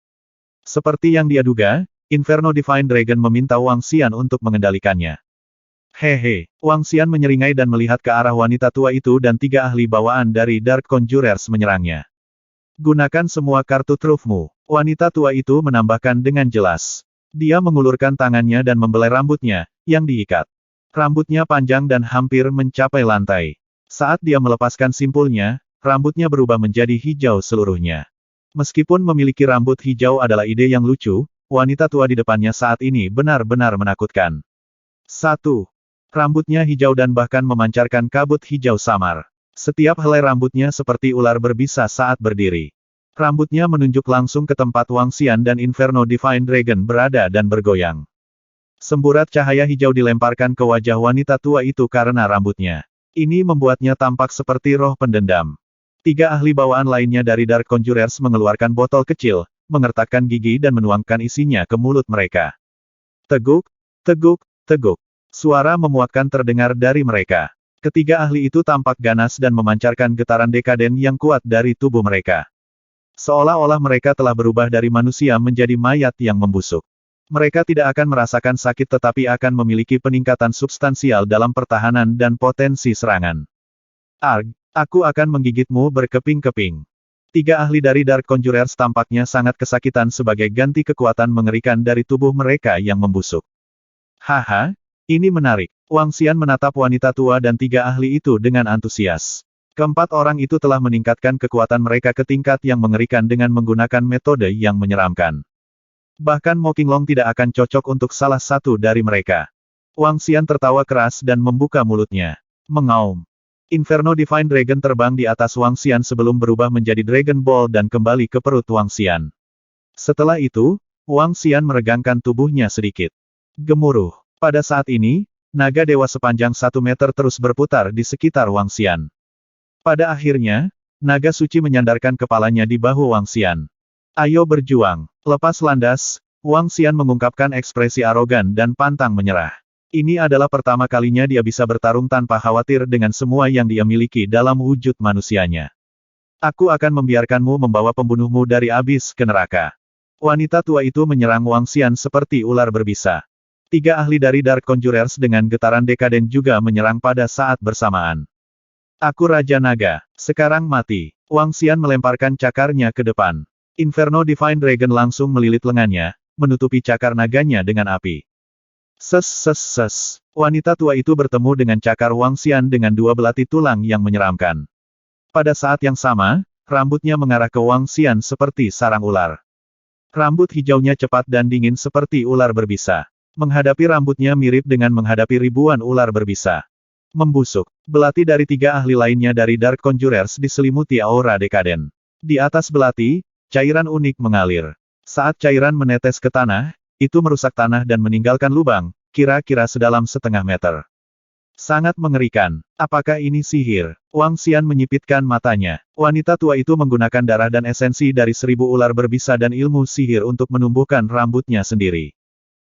Seperti yang dia duga, Inferno Divine Dragon meminta Wang Xian untuk mengendalikannya. Hehe, Wang Xian menyeringai dan melihat ke arah wanita tua itu dan 3 ahli bawaan dari Dark Conjurers menyerangnya. Gunakan semua kartu trufmu. Wanita tua itu menambahkan dengan jelas. Dia mengulurkan tangannya dan membelai rambutnya, yang diikat. Rambutnya panjang dan hampir mencapai lantai. Saat dia melepaskan simpulnya, rambutnya berubah menjadi hijau seluruhnya. Meskipun memiliki rambut hijau adalah ide yang lucu, wanita tua di depannya saat ini benar-benar menakutkan. 1. Rambutnya hijau dan bahkan memancarkan kabut hijau samar. Setiap helai rambutnya seperti ular berbisa saat berdiri. Rambutnya menunjuk langsung ke tempat Wang Xian dan Inferno Divine Dragon berada dan bergoyang. Semburat cahaya hijau dilemparkan ke wajah wanita tua itu karena rambutnya. Ini membuatnya tampak seperti roh pendendam. 3 ahli bawaan lainnya dari Dark Conjurers mengeluarkan botol kecil, mengertakkan gigi dan menuangkan isinya ke mulut mereka. Teguk, teguk, teguk. Suara memuakkan terdengar dari mereka. Ketiga ahli itu tampak ganas dan memancarkan getaran dekaden yang kuat dari tubuh mereka. Seolah-olah mereka telah berubah dari manusia menjadi mayat yang membusuk. Mereka tidak akan merasakan sakit tetapi akan memiliki peningkatan substansial dalam pertahanan dan potensi serangan. Arg! Aku akan menggigitmu berkeping-keping. 3 ahli dari Dark Conjurers tampaknya sangat kesakitan sebagai ganti kekuatan mengerikan dari tubuh mereka yang membusuk. Haha, ini menarik. Wang Xian menatap wanita tua dan 3 ahli itu dengan antusias. Keempat orang itu telah meningkatkan kekuatan mereka ke tingkat yang mengerikan dengan menggunakan metode yang menyeramkan. Bahkan Mo Qinglong tidak akan cocok untuk salah satu dari mereka. Wang Xian tertawa keras dan membuka mulutnya. Mengaum. Inferno Divine Dragon terbang di atas Wang Xian sebelum berubah menjadi Dragon Ball dan kembali ke perut Wang Xian. Setelah itu, Wang Xian meregangkan tubuhnya sedikit. Gemuruh. Pada saat ini, naga dewa sepanjang 1 meter terus berputar di sekitar Wang Xian. Pada akhirnya, naga suci menyandarkan kepalanya di bahu Wang Xian. Ayo berjuang. Lepas landas, Wang Xian mengungkapkan ekspresi arogan dan pantang menyerah. Ini adalah pertama kalinya dia bisa bertarung tanpa khawatir dengan semua yang dia miliki dalam wujud manusianya. Aku akan membiarkanmu membawa pembunuhmu dari abis ke neraka. Wanita tua itu menyerang Wang Xian seperti ular berbisa. 3 ahli dari Dark Conjurers dengan getaran dekaden juga menyerang pada saat bersamaan. Aku Raja Naga, sekarang mati. Wang Xian melemparkan cakarnya ke depan. Inferno Divine Dragon langsung melilit lengannya, menutupi cakar naganya dengan api. Ses ses ses. Wanita tua itu bertemu dengan cakar Wang Xian dengan 2 belati tulang yang menyeramkan. Pada saat yang sama, rambutnya mengarah ke Wang Xian seperti sarang ular. Rambut hijaunya cepat dan dingin seperti ular berbisa. Menghadapi rambutnya mirip dengan menghadapi ribuan ular berbisa. Membusuk. Belati dari 3 ahli lainnya dari Dark Conjurers diselimuti aura dekaden. Di atas belati, cairan unik mengalir. Saat cairan menetes ke tanah, itu merusak tanah dan meninggalkan lubang, kira-kira sedalam setengah meter. Sangat mengerikan. Apakah ini sihir? Wang Xian menyipitkan matanya. Wanita tua itu menggunakan darah dan esensi dari 1000 ular berbisa dan ilmu sihir untuk menumbuhkan rambutnya sendiri.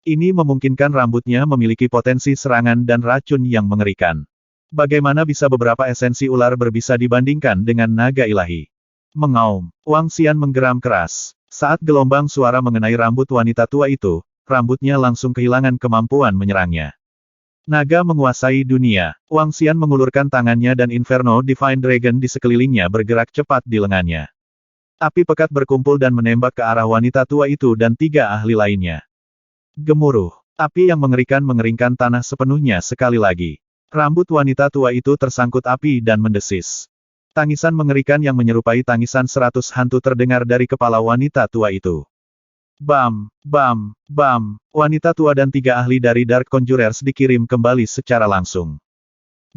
Ini memungkinkan rambutnya memiliki potensi serangan dan racun yang mengerikan. Bagaimana bisa beberapa esensi ular berbisa dibandingkan dengan naga ilahi? Mengaum. Wang Xian menggeram keras. Saat gelombang suara mengenai rambut wanita tua itu, rambutnya langsung kehilangan kemampuan menyerangnya. Naga menguasai dunia. Wang Xian mengulurkan tangannya dan Inferno Divine Dragon di sekelilingnya bergerak cepat di lengannya. Api pekat berkumpul dan menembak ke arah wanita tua itu dan 3 ahli lainnya. Gemuruh. Api yang mengerikan mengeringkan tanah sepenuhnya sekali lagi. Rambut wanita tua itu tersangkut api dan mendesis. Tangisan mengerikan yang menyerupai tangisan 100 hantu terdengar dari kepala wanita tua itu. Bam, bam, bam. Wanita tua dan 3 ahli dari Dark Conjurers dikirim kembali secara langsung.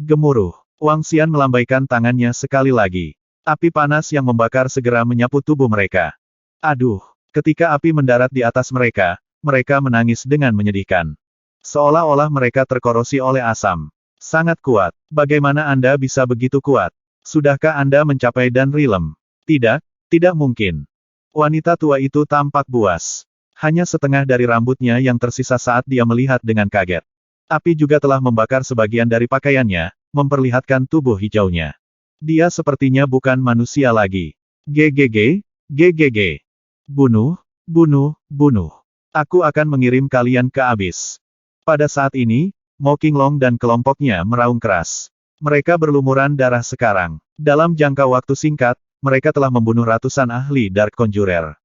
Gemuruh. Wang Xian melambaikan tangannya sekali lagi. Api panas yang membakar segera menyapu tubuh mereka. Aduh, ketika api mendarat di atas mereka, mereka menangis dengan menyedihkan. Seolah-olah mereka terkorosi oleh asam. Sangat kuat. Bagaimana Anda bisa begitu kuat? Sudahkah Anda mencapai dan rilem? Tidak, tidak mungkin. Wanita tua itu tampak buas. Hanya setengah dari rambutnya yang tersisa saat dia melihat dengan kaget. Api juga telah membakar sebagian dari pakaiannya, memperlihatkan tubuh hijaunya. Dia sepertinya bukan manusia lagi. GGG, GGG. Bunuh, bunuh, bunuh. Aku akan mengirim kalian ke abis. Pada saat ini, Mo Qinglong dan kelompoknya meraung keras. Mereka berlumuran darah sekarang. Dalam jangka waktu singkat, mereka telah membunuh ratusan ahli Dark Conjurer.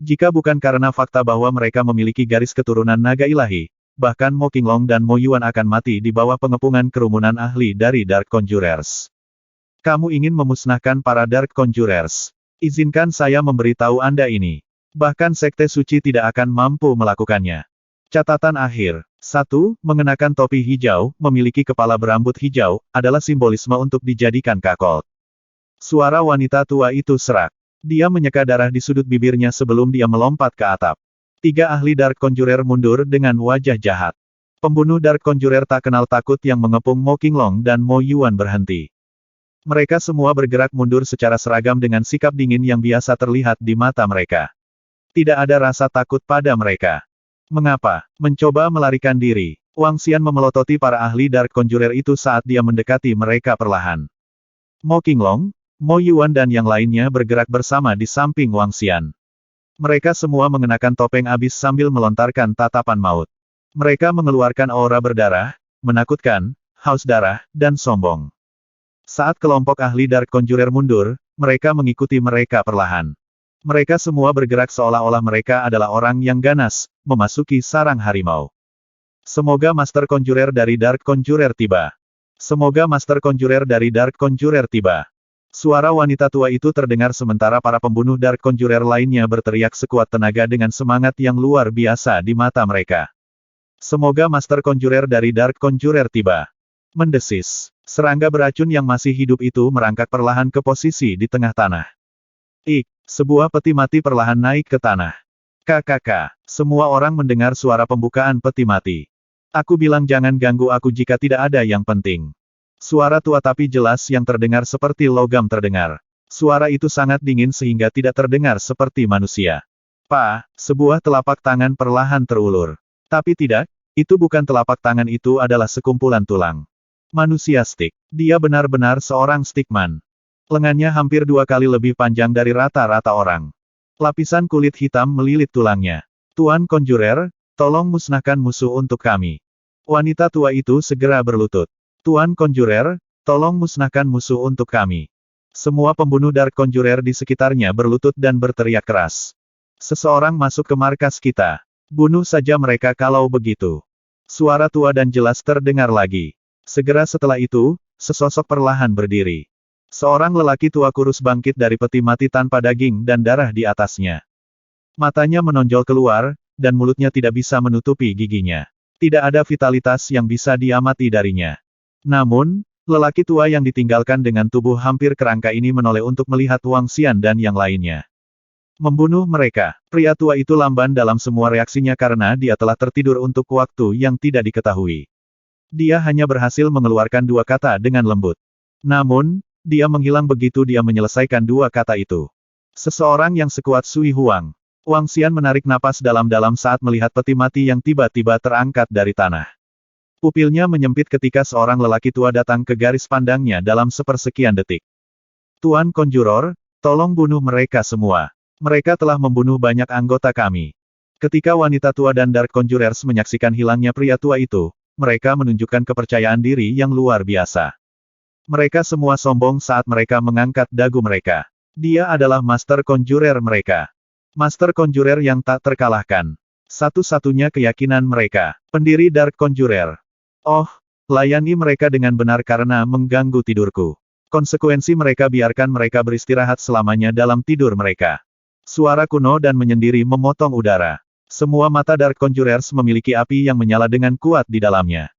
Jika bukan karena fakta bahwa mereka memiliki garis keturunan naga ilahi, bahkan Mo Qinglong dan Mo Yuan akan mati di bawah pengepungan kerumunan ahli dari Dark Conjurers. Kamu ingin memusnahkan para Dark Conjurers. Izinkan saya memberitahu Anda ini. Bahkan Sekte Suci tidak akan mampu melakukannya. Catatan akhir. 1. Mengenakan topi hijau, memiliki kepala berambut hijau, adalah simbolisme untuk dijadikan kakol. Suara wanita tua itu serak. Dia menyeka darah di sudut bibirnya sebelum dia melompat ke atap. 3 ahli Dark Conjurer mundur dengan wajah jahat. Pembunuh Dark Conjurer tak kenal takut yang mengepung Mo Qinglong dan Mo Yuan berhenti. Mereka semua bergerak mundur secara seragam dengan sikap dingin yang biasa terlihat di mata mereka. Tidak ada rasa takut pada mereka. Mengapa? Mencoba melarikan diri. Wang Xian memelototi para ahli Dark Conjurer itu saat dia mendekati mereka perlahan. Mo Qinglong, Mo Yuan dan yang lainnya bergerak bersama di samping Wang Xian. Mereka semua mengenakan topeng abis sambil melontarkan tatapan maut. Mereka mengeluarkan aura berdarah, menakutkan, haus darah, dan sombong. Saat kelompok ahli Dark Conjurer mundur, mereka mengikuti mereka perlahan. Mereka semua bergerak seolah-olah mereka adalah orang yang ganas, memasuki sarang harimau. Semoga Master Conjurer dari Dark Conjurer tiba. Semoga Master Conjurer dari Dark Conjurer tiba. Suara wanita tua itu terdengar sementara para pembunuh Dark Conjurer lainnya berteriak sekuat tenaga dengan semangat yang luar biasa di mata mereka. Semoga Master Conjurer dari Dark Conjurer tiba. Mendesis. Serangga beracun yang masih hidup itu merangkak perlahan ke posisi di tengah tanah. Sebuah peti mati perlahan naik ke tanah. KKK. Semua orang mendengar suara pembukaan peti mati. Aku bilang jangan ganggu aku jika tidak ada yang penting. Suara tua tapi jelas yang terdengar seperti logam terdengar. Suara itu sangat dingin sehingga tidak terdengar seperti manusia. Sebuah telapak tangan perlahan terulur. Tapi tidak, itu bukan telapak tangan, itu adalah sekumpulan tulang. Manusia stick. Dia benar-benar seorang stickman. Lengannya hampir 2 kali lebih panjang dari rata-rata orang. Lapisan kulit hitam melilit tulangnya. Tuan Conjurer, tolong musnahkan musuh untuk kami. Wanita tua itu segera berlutut. Tuan Conjurer, tolong musnahkan musuh untuk kami. Semua pembunuh Dark Conjurer di sekitarnya berlutut dan berteriak keras. Seseorang masuk ke markas kita. Bunuh saja mereka kalau begitu. Suara tua dan jelas terdengar lagi. Segera setelah itu, sesosok perlahan berdiri. Seorang lelaki tua kurus bangkit dari peti mati tanpa daging dan darah di atasnya. Matanya menonjol keluar, dan mulutnya tidak bisa menutupi giginya. Tidak ada vitalitas yang bisa diamati darinya. Namun, lelaki tua yang ditinggalkan dengan tubuh hampir kerangka ini menoleh untuk melihat Wang Xian dan yang lainnya. Membunuh mereka. Pria tua itu lamban dalam semua reaksinya karena dia telah tertidur untuk waktu yang tidak diketahui. Dia hanya berhasil mengeluarkan 2 kata dengan lembut. Namun, dia menghilang begitu dia menyelesaikan 2 kata itu. Seseorang yang sekuat Sui Huang. Wang Xian menarik napas dalam-dalam saat melihat peti mati yang tiba-tiba terangkat dari tanah. Pupilnya menyempit ketika seorang lelaki tua datang ke garis pandangnya dalam sepersekian detik. Tuan Conjuror, tolong bunuh mereka semua. Mereka telah membunuh banyak anggota kami. Ketika wanita tua dan Dark Conjurers menyaksikan hilangnya pria tua itu, mereka menunjukkan kepercayaan diri yang luar biasa. Mereka semua sombong saat mereka mengangkat dagu mereka. Dia adalah Master Conjurer mereka. Master Conjurer yang tak terkalahkan. Satu-satunya keyakinan mereka. Pendiri Dark Conjurer. Oh, layani mereka dengan benar karena mengganggu tidurku. Konsekuensi mereka biarkan mereka beristirahat selamanya dalam tidur mereka. Suara kuno dan menyendiri memotong udara. Semua mata Dark Conjurers memiliki api yang menyala dengan kuat di dalamnya.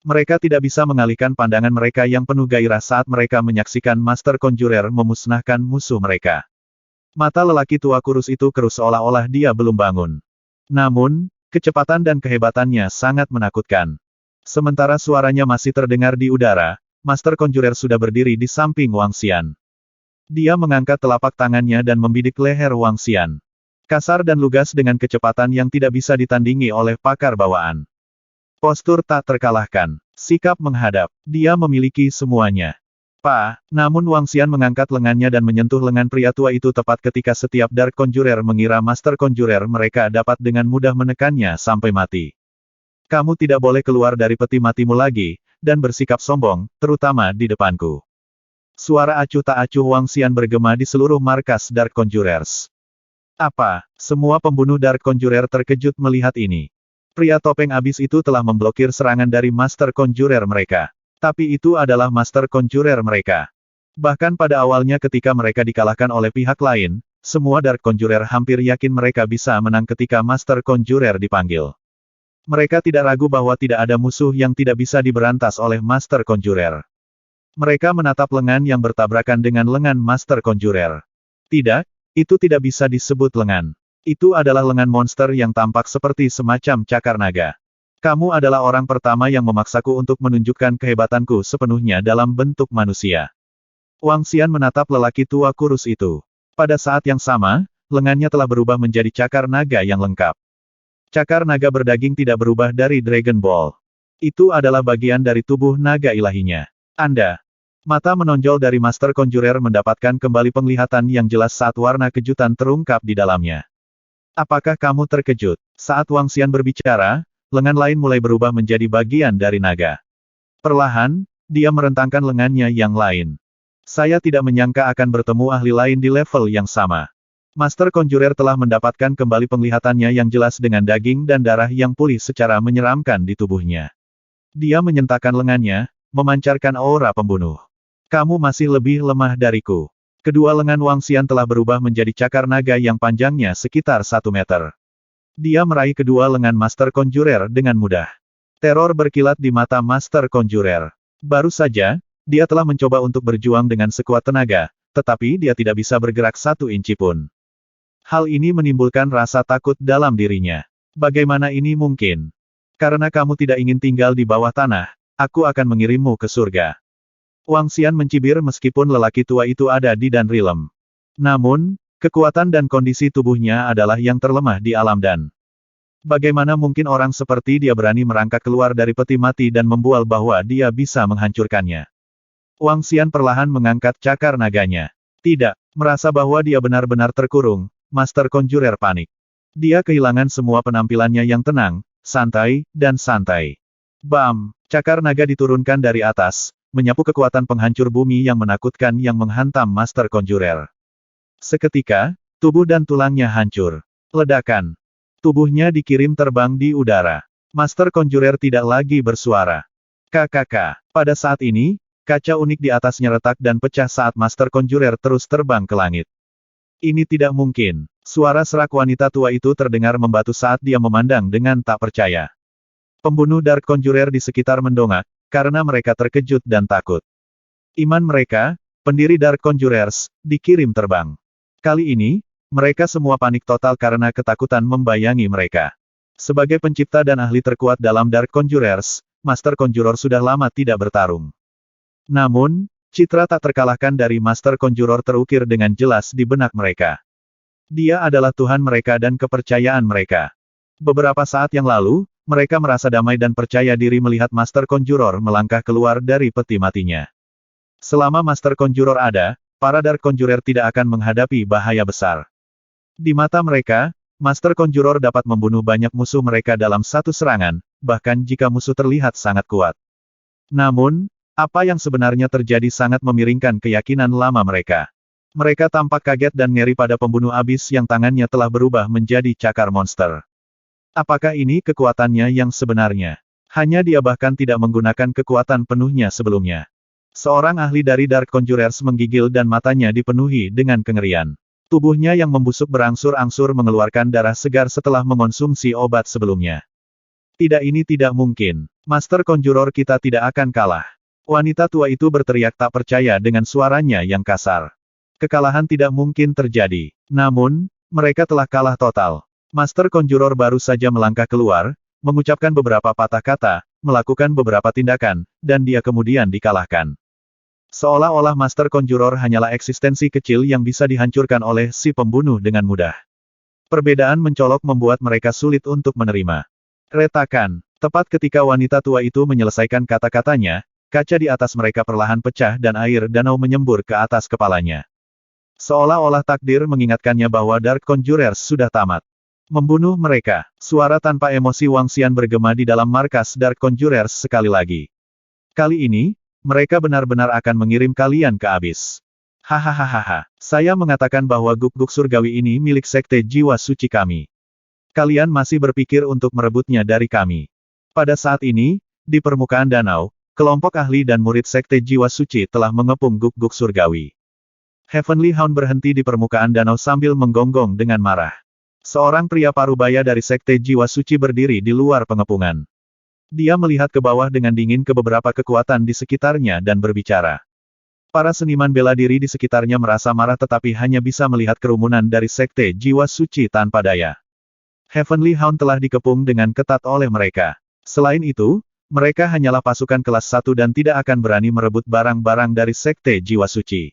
Mereka tidak bisa mengalihkan pandangan mereka yang penuh gairah saat mereka menyaksikan Master Conjurer memusnahkan musuh mereka. Mata lelaki tua kurus itu keruh seolah-olah dia belum bangun. Namun, kecepatan dan kehebatannya sangat menakutkan. Sementara suaranya masih terdengar di udara, Master Conjurer sudah berdiri di samping Wang Xian. Dia mengangkat telapak tangannya dan membidik leher Wang Xian. Kasar dan lugas dengan kecepatan yang tidak bisa ditandingi oleh pakar bawaan. Postur tak terkalahkan. Sikap menghadap. Dia memiliki semuanya. Namun Wang Xian mengangkat lengannya dan menyentuh lengan pria tua itu tepat ketika setiap Dark Conjurer mengira Master Conjurer mereka dapat dengan mudah menekannya sampai mati. Kamu tidak boleh keluar dari peti matimu lagi, dan bersikap sombong, terutama di depanku. Suara acuh tak acuh Wang Xian bergema di seluruh markas Dark Conjurers. Apa? Semua pembunuh Dark Conjurer terkejut melihat ini. Pria topeng abis itu telah memblokir serangan dari Master Conjurer mereka. Tapi itu adalah Master Conjurer mereka. Bahkan pada awalnya ketika mereka dikalahkan oleh pihak lain, semua Dark Conjurer hampir yakin mereka bisa menang ketika Master Conjurer dipanggil. Mereka tidak ragu bahwa tidak ada musuh yang tidak bisa diberantas oleh Master Conjurer. Mereka menatap lengan yang bertabrakan dengan lengan Master Conjurer. Tidak, itu tidak bisa disebut lengan. Itu adalah lengan monster yang tampak seperti semacam cakar naga. Kamu adalah orang pertama yang memaksaku untuk menunjukkan kehebatanku sepenuhnya dalam bentuk manusia. Wang Xian menatap lelaki tua kurus itu. Pada saat yang sama, lengannya telah berubah menjadi cakar naga yang lengkap. Cakar naga berdaging tidak berubah dari Dragon Ball. Itu adalah bagian dari tubuh naga ilahinya. Anda. Mata menonjol dari Master Conjurer mendapatkan kembali penglihatan yang jelas saat warna kejutan terungkap di dalamnya. Apakah kamu terkejut? Saat Wang Xian berbicara, lengan lain mulai berubah menjadi bagian dari naga. Perlahan, dia merentangkan lengannya yang lain. Saya tidak menyangka akan bertemu ahli lain di level yang sama. Master Conjurer telah mendapatkan kembali penglihatannya yang jelas dengan daging dan darah yang pulih secara menyeramkan di tubuhnya. Dia menyentakkan lengannya, memancarkan aura pembunuh. Kamu masih lebih lemah dariku. Kedua lengan Wang Xian telah berubah menjadi cakar naga yang panjangnya sekitar 1 meter. Dia meraih kedua lengan Master Conjurer dengan mudah. Teror berkilat di mata Master Conjurer. Baru saja, dia telah mencoba untuk berjuang dengan sekuat tenaga, tetapi dia tidak bisa bergerak 1 inci pun. Hal ini menimbulkan rasa takut dalam dirinya. Bagaimana ini mungkin? Karena kamu tidak ingin tinggal di bawah tanah, aku akan mengirimmu ke surga. Wang Xian mencibir meskipun lelaki tua itu ada di Dan Realm. Namun, kekuatan dan kondisi tubuhnya adalah yang terlemah di alam Dan. Bagaimana mungkin orang seperti dia berani merangkak keluar dari peti mati dan membual bahwa dia bisa menghancurkannya? Wang Xian perlahan mengangkat cakar naganya. Tidak, merasa bahwa dia benar-benar terkurung, Master Conjurer panik. Dia kehilangan semua penampilannya yang tenang, santai, dan santai. Bam! Cakar naga diturunkan dari atas, menyapu kekuatan penghancur bumi yang menakutkan yang menghantam Master Conjurer. Seketika, tubuh dan tulangnya hancur. Ledakan. Tubuhnya dikirim terbang di udara. Master Conjurer tidak lagi bersuara. KKK. Pada saat ini, kaca unik di atasnya retak dan pecah saat Master Conjurer terus terbang ke langit. Ini tidak mungkin. Suara serak wanita tua itu terdengar membatu saat dia memandang dengan tak percaya. Pembunuh Dark Conjurer di sekitar mendongak, karena mereka terkejut dan takut. Iman mereka, pendiri Dark Conjurers, dikirim terbang. Kali ini, mereka semua panik total karena ketakutan membayangi mereka. Sebagai pencipta dan ahli terkuat dalam Dark Conjurers, Master Conjuror sudah lama tidak bertarung. Namun, citra tak terkalahkan dari Master Conjuror terukir dengan jelas di benak mereka. Dia adalah Tuhan mereka dan kepercayaan mereka. Beberapa saat yang lalu, mereka merasa damai dan percaya diri melihat Master Conjuror melangkah keluar dari peti matinya. Selama Master Conjuror ada, para Dark Conjurer tidak akan menghadapi bahaya besar. Di mata mereka, Master Conjuror dapat membunuh banyak musuh mereka dalam satu serangan, bahkan jika musuh terlihat sangat kuat. Namun, apa yang sebenarnya terjadi sangat memiringkan keyakinan lama mereka. Mereka tampak kaget dan ngeri pada pembunuh abis yang tangannya telah berubah menjadi cakar monster. Apakah ini kekuatannya yang sebenarnya? Hanya dia bahkan tidak menggunakan kekuatan penuhnya sebelumnya. Seorang ahli dari Dark Conjurers menggigil dan matanya dipenuhi dengan kengerian. Tubuhnya yang membusuk berangsur-angsur mengeluarkan darah segar setelah mengonsumsi obat sebelumnya. Tidak, ini tidak mungkin. Master Conjuror kita tidak akan kalah. Wanita tua itu berteriak tak percaya dengan suaranya yang kasar. Kekalahan tidak mungkin terjadi. Namun, mereka telah kalah total. Master Conjuror baru saja melangkah keluar, mengucapkan beberapa patah kata, melakukan beberapa tindakan, dan dia kemudian dikalahkan. Seolah-olah Master Conjuror hanyalah eksistensi kecil yang bisa dihancurkan oleh si pembunuh dengan mudah. Perbedaan mencolok membuat mereka sulit untuk menerima. Retakan. Tepat ketika wanita tua itu menyelesaikan kata-katanya, kaca di atas mereka perlahan pecah dan air danau menyembur ke atas kepalanya. Seolah-olah takdir mengingatkannya bahwa Dark Conjurers sudah tamat. Membunuh mereka. Suara tanpa emosi Wang Xian bergema di dalam markas Dark Conjurers sekali lagi. Kali ini, mereka benar-benar akan mengirim kalian ke abis. Hahaha. Saya mengatakan bahwa guk-guk surgawi ini milik sekte jiwa suci kami. Kalian masih berpikir untuk merebutnya dari kami. Pada saat ini, di permukaan danau, kelompok ahli dan murid sekte jiwa suci telah mengepung guk-guk surgawi. Heavenly Hound berhenti di permukaan danau sambil menggonggong dengan marah. Seorang pria parubaya dari sekte jiwa suci berdiri di luar pengepungan. Dia melihat ke bawah dengan dingin ke beberapa kekuatan di sekitarnya dan berbicara. Para seniman bela diri di sekitarnya merasa marah tetapi hanya bisa melihat kerumunan dari sekte jiwa suci tanpa daya. Heavenly Hound telah dikepung dengan ketat oleh mereka. Selain itu, mereka hanyalah pasukan kelas 1 dan tidak akan berani merebut barang-barang dari sekte jiwa suci.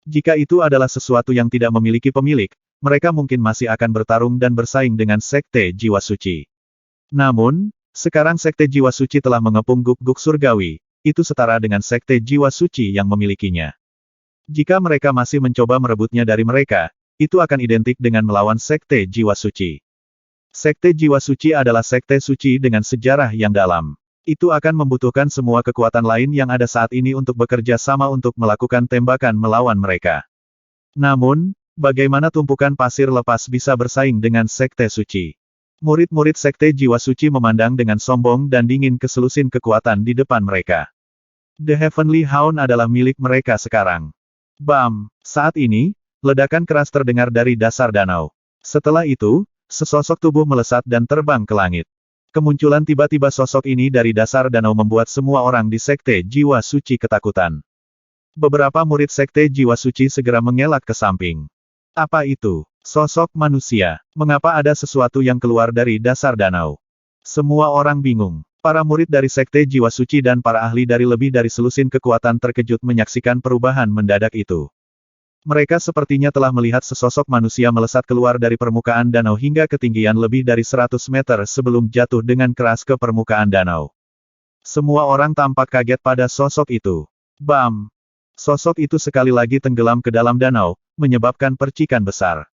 Jika itu adalah sesuatu yang tidak memiliki pemilik, mereka mungkin masih akan bertarung dan bersaing dengan sekte jiwa suci. Namun, sekarang sekte jiwa suci telah mengepung guk-guk surgawi, itu setara dengan sekte jiwa suci yang memilikinya. Jika mereka masih mencoba merebutnya dari mereka, itu akan identik dengan melawan sekte jiwa suci. Sekte jiwa suci adalah sekte suci dengan sejarah yang dalam. Itu akan membutuhkan semua kekuatan lain yang ada saat ini untuk bekerja sama untuk melakukan tembakan melawan mereka. Namun, bagaimana tumpukan pasir lepas bisa bersaing dengan sekte suci? Murid-murid sekte jiwa suci memandang dengan sombong dan dingin keselusin kekuatan di depan mereka. The Heavenly Hound adalah milik mereka sekarang. Bam! Saat ini, ledakan keras terdengar dari dasar danau. Setelah itu, sesosok tubuh melesat dan terbang ke langit. Kemunculan tiba-tiba sosok ini dari dasar danau membuat semua orang di sekte jiwa suci ketakutan. Beberapa murid sekte jiwa suci segera mengelak ke samping. Apa itu? Sosok manusia. Mengapa ada sesuatu yang keluar dari dasar danau? Semua orang bingung. Para murid dari sekte jiwa suci dan para ahli dari lebih dari selusin kekuatan terkejut menyaksikan perubahan mendadak itu. Mereka sepertinya telah melihat sesosok manusia melesat keluar dari permukaan danau hingga ketinggian lebih dari 100 meter sebelum jatuh dengan keras ke permukaan danau. Semua orang tampak kaget pada sosok itu. Bam! Sosok itu sekali lagi tenggelam ke dalam danau, menyebabkan percikan besar.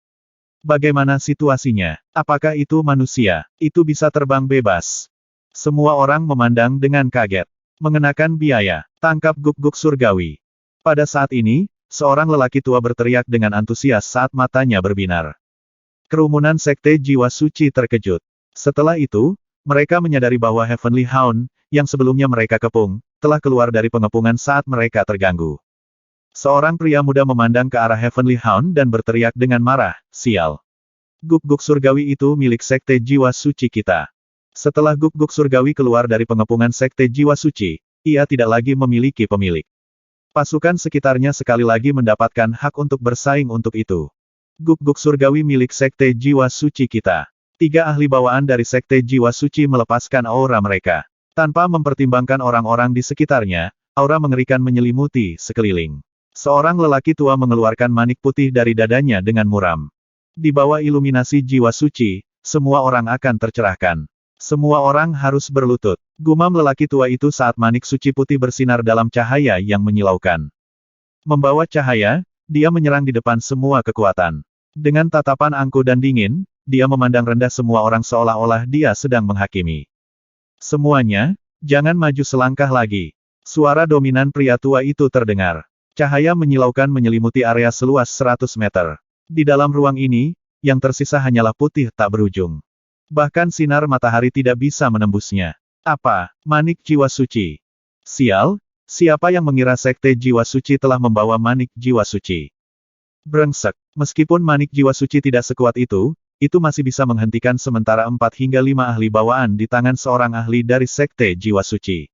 Bagaimana situasinya? Apakah itu manusia? Itu bisa terbang bebas. Semua orang memandang dengan kaget. Mengenakan biaya. Tangkap guk-guk surgawi. Pada saat ini, seorang lelaki tua berteriak dengan antusias saat matanya berbinar. Kerumunan sekte jiwa suci terkejut. Setelah itu, mereka menyadari bahwa Heavenly Hound, yang sebelumnya mereka kepung, telah keluar dari pengepungan saat mereka terganggu. Seorang pria muda memandang ke arah Heavenly Hound dan berteriak dengan marah, "Sial! Guk-guk surgawi itu milik sekte jiwa suci kita." Setelah guk-guk surgawi keluar dari pengepungan sekte jiwa suci, ia tidak lagi memiliki pemilik. Pasukan sekitarnya sekali lagi mendapatkan hak untuk bersaing untuk itu. Guk-guk surgawi milik sekte jiwa suci kita. 3 ahli bawaan dari sekte jiwa suci melepaskan aura mereka. Tanpa mempertimbangkan orang-orang di sekitarnya, aura mengerikan menyelimuti sekeliling. Seorang lelaki tua mengeluarkan manik putih dari dadanya dengan muram. Di bawah iluminasi jiwa suci, semua orang akan tercerahkan. Semua orang harus berlutut. Gumam lelaki tua itu saat manik suci putih bersinar dalam cahaya yang menyilaukan. Membawa cahaya, dia menyerang di depan semua kekuatan. Dengan tatapan angkuh dan dingin, dia memandang rendah semua orang seolah-olah dia sedang menghakimi. Semuanya, jangan maju selangkah lagi. Suara dominan pria tua itu terdengar. Cahaya menyilaukan menyelimuti area seluas 100 meter. Di dalam ruang ini, yang tersisa hanyalah putih tak berujung. Bahkan sinar matahari tidak bisa menembusnya. Apa? Manik jiwa suci. Sial, siapa yang mengira sekte jiwa suci telah membawa manik jiwa suci? Brengsek, meskipun manik jiwa suci tidak sekuat itu masih bisa menghentikan sementara 4 hingga 5 ahli bawaan di tangan seorang ahli dari sekte jiwa suci.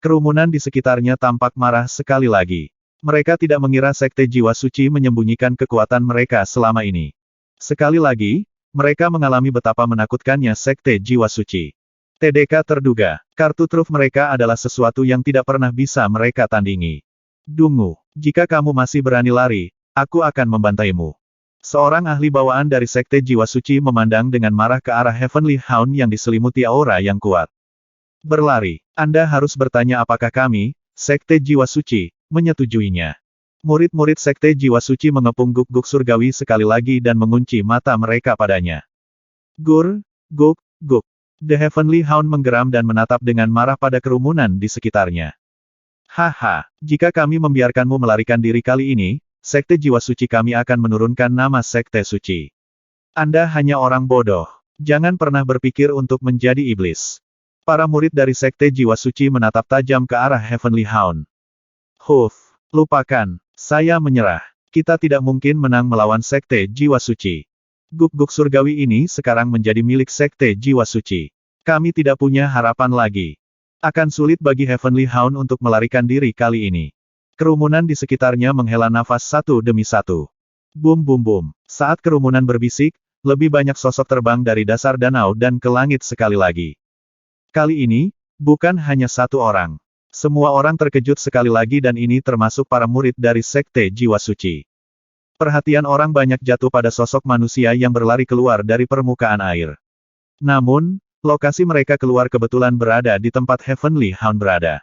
Kerumunan di sekitarnya tampak marah sekali lagi. Mereka tidak mengira sekte jiwa suci menyembunyikan kekuatan mereka selama ini. Sekali lagi, mereka mengalami betapa menakutkannya sekte jiwa suci. TDK terduga, kartu truf mereka adalah sesuatu yang tidak pernah bisa mereka tandingi. Dungu, jika kamu masih berani lari, aku akan membantaimu. Seorang ahli bawaan dari sekte jiwa suci memandang dengan marah ke arah Heavenly Hound yang diselimuti aura yang kuat. Berlari, Anda harus bertanya apakah kami, sekte jiwa suci, menyetujuinya. Murid-murid sekte jiwa suci mengepung guk-guk surgawi sekali lagi dan mengunci mata mereka padanya. Gur, guk, guk. The Heavenly Hound menggeram dan menatap dengan marah pada kerumunan di sekitarnya. Haha, jika kami membiarkanmu melarikan diri kali ini, sekte jiwa suci kami akan menurunkan nama sekte suci. Anda hanya orang bodoh. Jangan pernah berpikir untuk menjadi iblis. Para murid dari sekte jiwa suci menatap tajam ke arah Heavenly Hound. Lupakan. Saya menyerah. Kita tidak mungkin menang melawan sekte jiwa suci. Guk-guk surgawi ini sekarang menjadi milik sekte jiwa suci. Kami tidak punya harapan lagi. Akan sulit bagi Heavenly Hound untuk melarikan diri kali ini. Kerumunan di sekitarnya menghela nafas satu demi satu. Bum bum bum. Saat kerumunan berbisik, lebih banyak sosok terbang dari dasar danau dan ke langit sekali lagi. Kali ini, bukan hanya satu orang. Semua orang terkejut sekali lagi dan ini termasuk para murid dari sekte jiwa suci. Perhatian orang banyak jatuh pada sosok manusia yang berlari keluar dari permukaan air. Namun, lokasi mereka keluar kebetulan berada di tempat Heavenly Hound berada.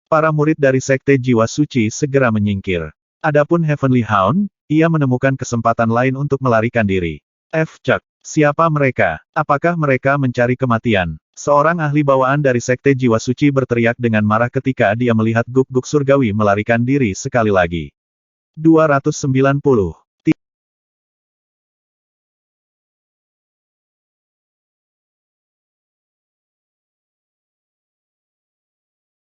Para murid dari sekte jiwa suci segera menyingkir. Adapun Heavenly Hound, ia menemukan kesempatan lain untuk melarikan diri. Cek, siapa mereka? Apakah mereka mencari kematian? Seorang ahli bawaan dari sekte jiwa suci berteriak dengan marah ketika dia melihat guk-guk surgawi melarikan diri sekali lagi. 290.